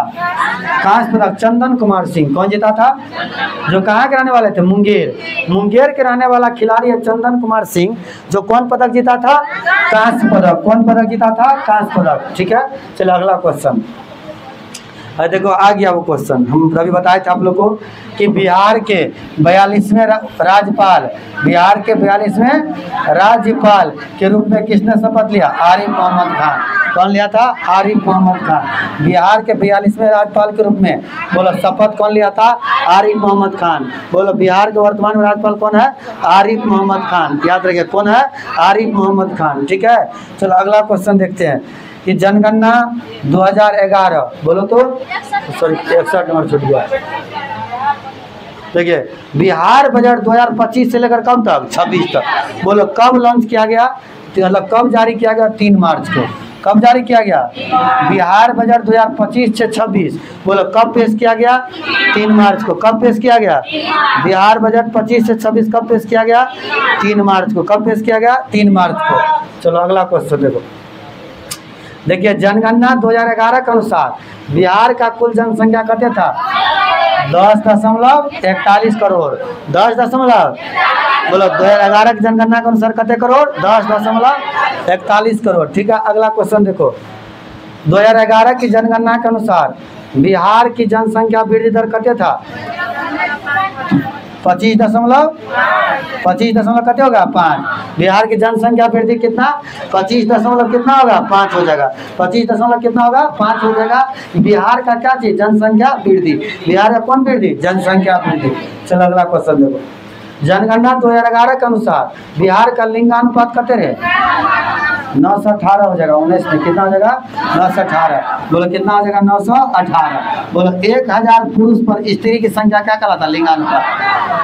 कांस्य पदक। चंदन कुमार सिंह। कौन जीता था? जो कहाँ के रहने वाले थे? मुंगेर। मुंगेर के रहने वाला खिलाड़ी है चंदन कुमार सिंह, जो कौन पदक जीता था? कांस्य पदक। कौन पदक जीता था? कांस्य पदक। ठीक है, चलिए अगला क्वेश्चन। देखो आ गया वो क्वेश्चन, हम अभी बताए थे आप लोग को कि बिहार के 42वें राज्यपाल, बिहार के 42वें राज्यपाल के रूप में किसने शपथ लिया? आरिफ मोहम्मद खान। कौन लिया था? आरिफ मोहम्मद खान। बिहार के 42वें राज्यपाल के रूप में बोलो शपथ कौन लिया था? आरिफ मोहम्मद खान। बोलो बिहार के वर्तमान में राज्यपाल कौन है? आरिफ मोहम्मद खान। याद रखिए कौन है? आरिफ मोहम्मद खान। ठीक है, चलो अगला क्वेश्चन देखते हैं कि जनगणना 2011 बोलो तो, सॉरी 61 नंबर छूट गया। देखिए बिहार बजट 2025 से लेकर कब तक? 26 तक। बोलो कब लॉन्च किया गया? मतलब कब जारी किया गया? 3 मार्च को। कब जारी किया गया? बिहार बजट 2025 से 26। बोलो कब पेश किया गया? 3 मार्च को। कब पेश किया गया? बिहार बजट 25 से 26 कब पेश किया गया? 3 मार्च को। कब पेश किया गया? 3 मार्च को। चलो अगला क्वेश्चन देखो। देखिए जनगणना 2011 के अनुसार बिहार का कुल जनसंख्या कितना था? 10.41 करोड़। 10. बोलो 2011 की जनगणना के अनुसार कितने करोड़? 10.41 करोड़। ठीक है, अगला क्वेश्चन देखो। 2011 की जनगणना के अनुसार बिहार की जनसंख्या वृद्धि दर कितना था? 25 कितने होगा? 5। बिहार की जनसंख्या वृद्धि कितना? 25 कितना होगा? 5 हो जाएगा। 25 कितना होगा? 5 हो जाएगा। बिहार का क्या चीज? जनसंख्या वृद्धि। बिहार का कौन वृद्धि? जनसंख्या वृद्धि। चलो अगला क्वेश्चन देखो। जनगणना 2011 के अनुसार बिहार का लिंगानुपात कितने रहे? 918 हो जाएगा। 19 में कितना हो जाएगा? 918। बोलो कितना हो जाएगा? 918। बोलो 1000 पुरुष पर स्त्री की संख्या क्या कहलाता? लिंगानुपात।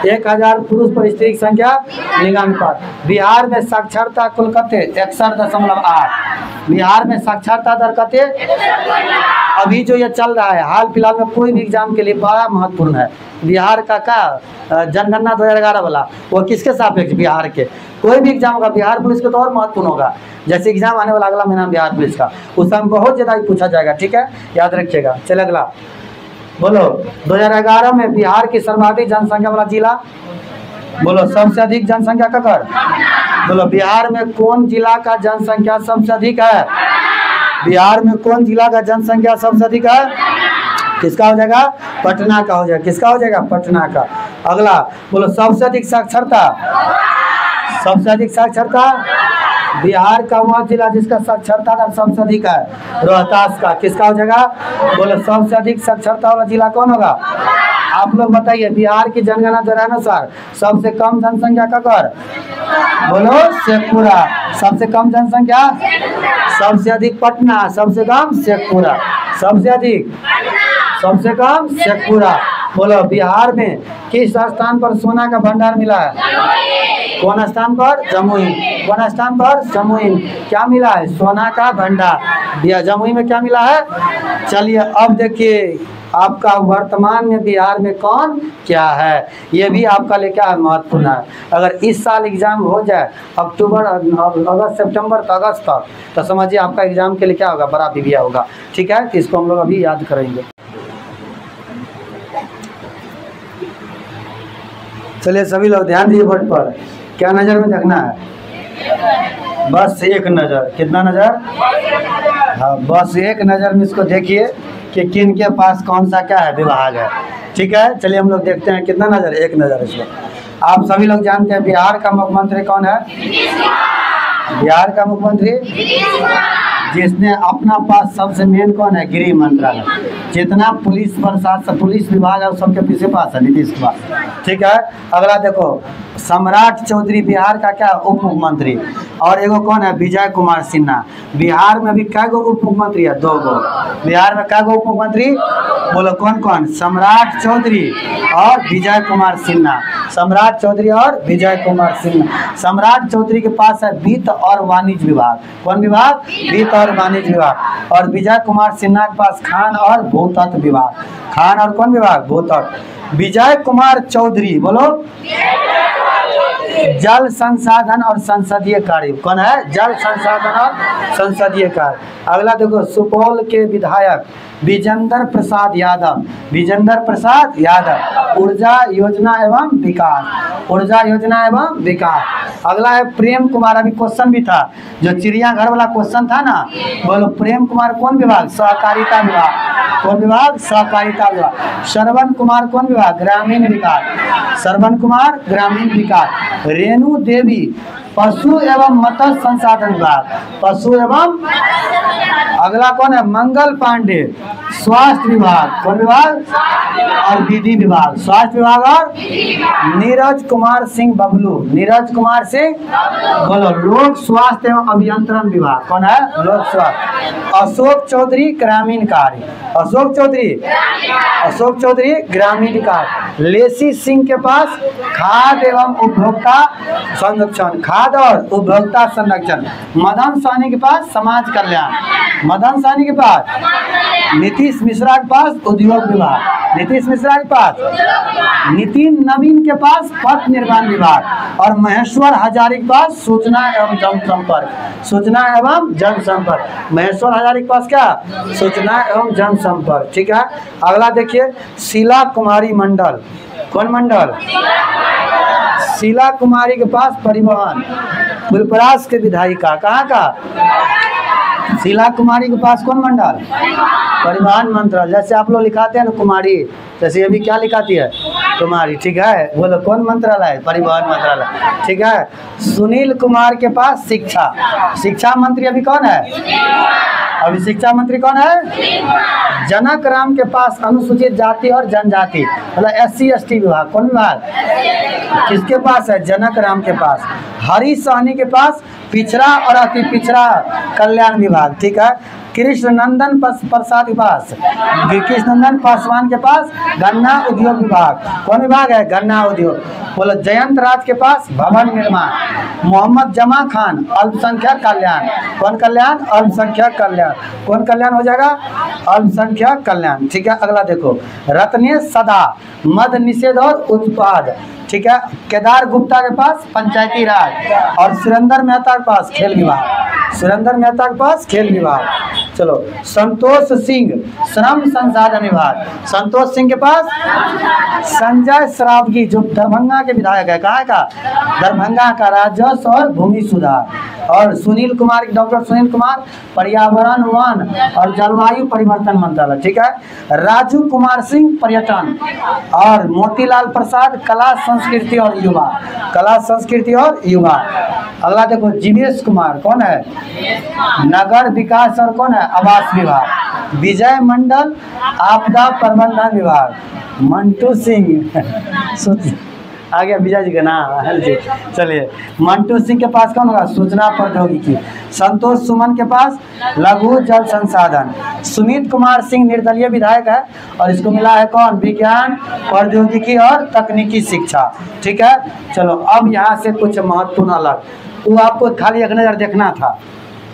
1000 पुरुष पर स्त्री की संख्या लिंगानुपात। बिहार में साक्षरता कुल कितने? 61.8। बिहार में साक्षरता दर कितने? अभी जो ये चल रहा है हाल फिलहाल में कोई भी एग्जाम के लिए बड़ा महत्वपूर्ण है। बिहार का क्या जनगणना 2011 वाला वो किसके सापेक्ष? बिहार के। कोई भी एग्जाम होगा बिहार पुलिस का तो और महत्वपूर्ण होगा। जैसे एग्जाम आने वाला अगला महीना बिहार पुलिस का, उस समय बहुत ज़्यादा पूछा जाएगा। ठीक है, याद रखिएगा। चले अगला बोलो। 2011 में बिहार की सर्वाधिक जनसंख्या वाला जिला बोलो। सबसे अधिक जनसंख्या का कर बोलो। बिहार में कौन जिला का जनसंख्या सबसे अधिक है? बिहार में कौन जिला का जनसंख्या सबसे अधिक है? किसका हो जाएगा? पटना का हो जाएगा। किसका हो जाएगा? पटना का। अगला बोलो सबसे अधिक साक्षरता। सबसे अधिक साक्षरता बिहार का वह जिला जिसका साक्षरता दर सबसे अधिक है, रोहतास का। किसका हो जाएगा? बोलो सबसे अधिक साक्षरता वाला जिला कौन होगा? आप लोग बताइए। बिहार की जनगणना के अनुसार सबसे कम जनसंख्या का कर बोलो। शेखपुरा। सबसे कम जनसंख्या? सबसे अधिक पटना। सबसे कम शेखपुरा। सबसे अधिक सबसे कम शेखपुरा। बोलो बिहार में किस स्थान पर सोना का भंडार मिला है? कौन स्थान पर? जमुई। कौन स्थान पर? जमुई। क्या मिला है? सोना का भंडार। जमुई में क्या मिला है? चलिए अब देखिए आपका वर्तमान में बिहार में कौन क्या है, ये भी आपका लिए क्या है? महत्वपूर्ण है। अगर इस साल एग्जाम हो जाए अक्टूबर अगस्त सितंबर अगस्त तक, तो समझिए आपका एग्जाम के लिए क्या होगा? बड़ा बिबिया होगा। ठीक है, तो इसको हम लोग अभी याद करेंगे। चलिए सभी लोग ध्यान दीजिए बोर्ड पर। क्या नज़र में देखना है? बस एक नज़र। कितना नज़र? हाँ, बस एक नज़र में इसको देखिए कि किन के पास कौन सा क्या है? विभाग है। ठीक है, चलिए हम लोग देखते हैं। कितना नज़र? एक नज़र। इसमें आप सभी लोग जानते हैं बिहार का मुख्यमंत्री कौन है? बिहार का मुख्यमंत्री जिसने अपना पास सबसे मेन कौन है? गृह मंत्रालय। जितना पुलिस प्रशासन पुलिस विभाग है सबके पीछे पास है नीतीश कुमार। ठीक है, अगला देखो सम्राट चौधरी बिहार का क्या? उप मुख्यमंत्री। और एगो कौन है? विजय कुमार सिन्हा। बिहार में भी क्या गो उप मुख्यमंत्री है? 2 गो। बिहार में क्या गो उप मुख्यमंत्री? बोलो कौन कौन? सम्राट चौधरी और विजय कुमार सिन्हा। सम्राट चौधरी और विजय कुमार सिन्हा। सम्राट चौधरी के पास है वित्त और वाणिज्य विभाग। कौन विभाग? वित्त और वाणिज्य विभाग। और विजय कुमार सिन्हा के पास खान और भूतत्व विभाग। खान और कौन विभाग? भूतत्व। विजय कुमार चौधरी बोलो जल संसाधन और संसदीय कार्य। कौन है? जल संसाधन और संसदीय कार्य। अगला देखो सुपौल के विधायक विजेंद्र प्रसाद यादव। विजेंद्र प्रसाद यादव ऊर्जा योजना एवं विकास। ऊर्जा योजना एवं विकास। अगला है प्रेम कुमार। अभी क्वेश्चन भी था जो चिड़ियाघर वाला क्वेश्चन था ना, बोलो प्रेम कुमार कौन विभाग? सहकारिता विभाग। कौन विभाग? सहकारिता विभाग। श्रवण कुमार कौन विभाग? ग्रामीण विकास। श्रवण कुमार ग्रामीण विकास। रेणु देवी पशु एवं मत्स्य संसाधन विभाग। पशु एवं। अगला कौन है? मंगल पांडे स्वास्थ्य विभाग। कौन विभाग? और विधि विभाग। स्वास्थ्य विभाग। और नीरज कुमार सिंह बबलू। नीरज कुमार सिंह बोलो लोक स्वास्थ्य एवं अभियंत्रण विभाग। कौन है? लोक स्वास्थ्य। अशोक चौधरी ग्रामीण कार्य। अशोक चौधरी ग्रामीण कार्य। लेसी सिंह के पास खाद्य एवं उपभोक्ता संरक्षण। खाद्य और उपभोक्ता संरक्षण। मदन सहनी के पास समाज कल्याण। मदन सहनी के पास। नीतीश मिश्रा के पास उद्योग विभाग। नीतीश मिश्रा के पास। नितिन नवीन के पास पथ निर्माण विभाग। और महेश्वर हजारी के पास सूचना एवं जनसंपर्क। सूचना एवं जनसंपर्क। महेश्वर हजारी के पास क्या? सूचना एवं जनसंपर्क। ठीक है, अगला देखिए शीला कुमारी मंडल। कौन मंडल? शीला कुमारी के पास परिवहन। फुलपरास के विधायिका। कहाँ का? शीला कुमारी के पास कौन मंडल? परिवहन मंत्रालय। जैसे आप लोग लिखाते हैं ना कुमारी, जैसे अभी क्या लिखाती है? कुमारी। ठीक है, बोलो कौन मंत्रालय? परिवहन मंत्रालय। ठीक है, सुनील कुमार के पास शिक्षा। शिक्षा मंत्री अभी कौन है? अभी शिक्षा मंत्री कौन है? जनक राम के पास अनुसूचित जाति और जनजाति मतलब SC ST विभाग। कौन विभाग? किसके पास है? जनक राम के पास। हरी सहनी के पास पिछड़ा और अति पिछड़ा कल्याण विभाग। ठीक है, कृष्णनंदन प्रसाद के पास कृष्णनंदन पासवान के पास गन्ना उद्योग विभाग। कौन विभाग है? गन्ना उद्योग। बोलो जयंत राज के पास भवन निर्माण। मोहम्मद जमा खान अल्पसंख्यक कल्याण। कौन कल्याण? अल्पसंख्यक कल्याण। कौन कल्याण हो जाएगा? अल्पसंख्यक कल्याण। ठीक है, अगला देखो रत्नेश सदा मद निषेध और उत्पाद। ठीक है, केदार गुप्ता के पास पंचायती राज। और सुरेंद्र मेहता के पास खेल विभाग। सुरेंद्र मेहता के पास खेल विभाग। चलो संतोष सिंह श्रम संसाधन विभाग। संतोष सिंह के पास। संजय सरावगी जो दरभंगा के विधायक है। कहाँ का? दरभंगा का। राजस्व और भूमि सुधार। और सुनील कुमार डॉक्टर सुनील कुमार पर्यावरण वन और जलवायु परिवर्तन मंत्रालय। ठीक है, राजू कुमार सिंह पर्यटन। और मोतीलाल प्रसाद कला संस्कृति और युवा। कला संस्कृति और युवा। अगला देखो जीवेश कुमार कौन है? नगर विकास और कौन है? आवास विभाग। विजय मंडल आपदा प्रबंधन विभाग। मंटू सिंह आ गया विजय जी का नाम है जी। चलिए, मंटू सिंह के पास कौन होगा? सूचना प्रौद्योगिकी। संतोष सुमन के पास लघु जल संसाधन। सुमित कुमार सिंह निर्दलीय विधायक है और इसको मिला है कौन? विज्ञान प्रौद्योगिकी और तकनीकी शिक्षा। ठीक है, चलो अब यहाँ से कुछ महत्वपूर्ण अलग, वो आपको खाली एक नज़र देखना था,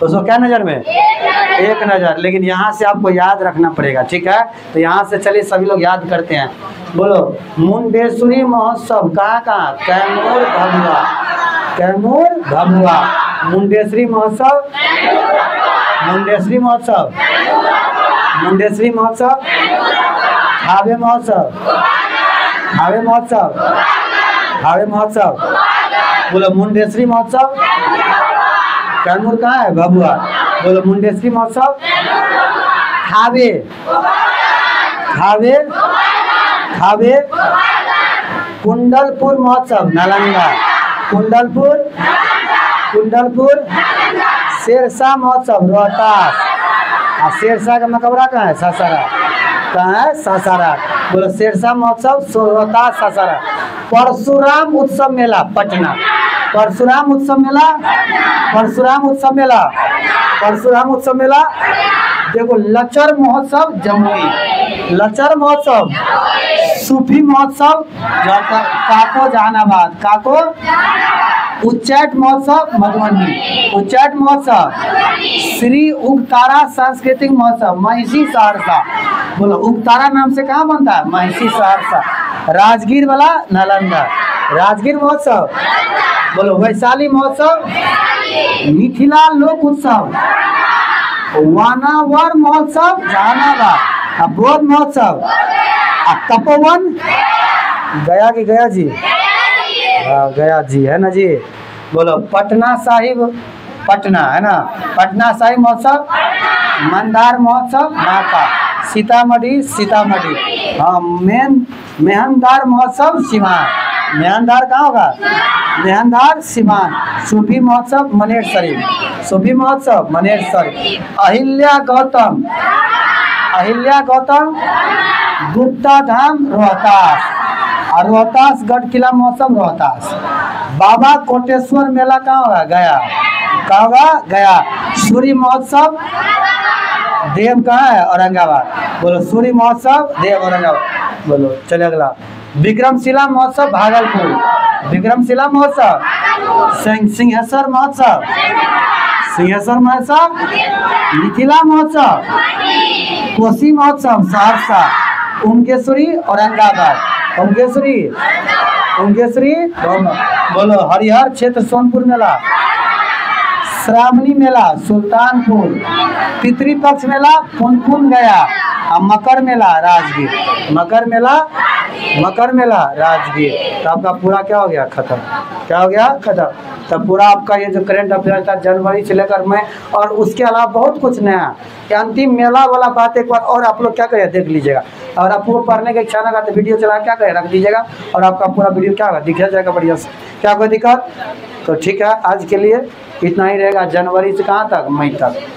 उसको क्या नज़र में? एक नज़र, लेकिन यहाँ से आपको याद रखना पड़ेगा। ठीक है, तो यहाँ से चलिए सभी लोग याद करते हैं। बोलो, मुंडेश्वरी महोत्सव कहाँ कहाँ? कैमूर भभुआ, कैमूर भभुआ। मुंडेश्वरी महोत्सव, मुंडेश्वरी महोत्सव, मुंडेश्वरी महोत्सव, हावे महोत्सव, हावे महोत्सव, हावे महोत्सव। बोलो, मुंडेश्वरी महोत्सव कैमूर कहाँ है? भभुआ। बोलो, मुंडेश्वरी महोत्सव हावे, हावे, हावे। कुंडलपुर महोत्सव नालंदा, कुंडलपुर, कुंडलपुर। शेरशाह महोत्सव रोहतास, और शेरशाह का मकबरा कहाँ है? सासारा, कहाँ है? सासारा। बोलो, शेरशाह महोत्सव रोहतास, सासारा। परशुराम उत्सव मेला पटना, परशुराम उत्सव मेला, परशुराम उत्सव मेला, परशुराम उत्सव मेला। देखो, लचर महोत्सव जमुई, लचर महोत्सव। सूफी महोत्सव काको जहानाबाद, काको। उच्चैठ महोत्सव मधुबनी, उच्चैठ महोत्सव। श्री उगतारा सांस्कृतिक महोत्सव महिषी सहरसा। बोलो, उगतारा नाम से कहाँ बनता है? महिषी सहरसा। राजगीर वाला नालंदा, राजगीर महोत्सव। बोलो, वैशाली महोत्सव, मिथिला लोक उत्सव। वानावर महोत्सव जहानाबाद। बौद्ध महोत्सव तपोवन गया की गया जी, गया जी है ना जी। बोलो, पटना साहिब, पटना है ना, पटना साहिब महोत्सव। मंदार महोत्सव ढाका। सीतामढ़ी, सीतामढ़ी। हाँ, मेहंदार महोत्सव सीवान, मेहंदार कहाँ होगा? मेहंदार सीवान। सूफी महोत्सव मनेर शरीफ, सूफी महोत्सव मनेर शरीफ। अहिल्या गौतम, अहिल्या गौतम गुप्ता धाम रोहतास, और रोहतास गढ़ किला महोत्सव रोहतास। बाबा कोटेश्वर मेला कहाँ होगा? गया, कहाँ होगा? गया। सूर्य महोत्सव देव कहाँ है? औरंगाबाद। बोलो, सूर्य महोत्सव देव औरंगाबाद। बोलो, चले अगला। विक्रमशिला महोत्सव भागलपुर, विक्रमशिला महोत्सव। सिंहेश्वर महोत्सव, सिंहेश्वर महोत्सव। मिथिला महोत्सव, कोसी महोत्सव सहरसा। ओमकेश्वरी औरंगाबाद, ओमकेश्वरी, ओमकेश्वरी। बोलो, हरिहर क्षेत्र सोनपुर मेला। श्रावणी मेला सुल्तानपुर। पितृपक्ष मेला पुनपुन गया। और मकर मेला राजगीर, मकर मेला, मकर मेला राजगीर। तो आपका पूरा क्या हो गया? खत्म। क्या हो गया? खत्म। तब पूरा आपका ये जो करंट अफेयर था जनवरी से लेकर मई, और उसके अलावा बहुत कुछ नया, ये अंतिम मेला वाला बात एक बार और आप लोग क्या करें देख लीजिएगा। और आपको पढ़ने का इच्छा ना का तो वीडियो चला क्या करें रख दीजिएगा, और आपका पूरा वीडियो क्या होगा? दिखा जाएगा बढ़िया से। क्या कोई दिक्कत? तो ठीक है, आज के लिए इतना ही रहेगा, जनवरी से कहाँ तक? मई तक।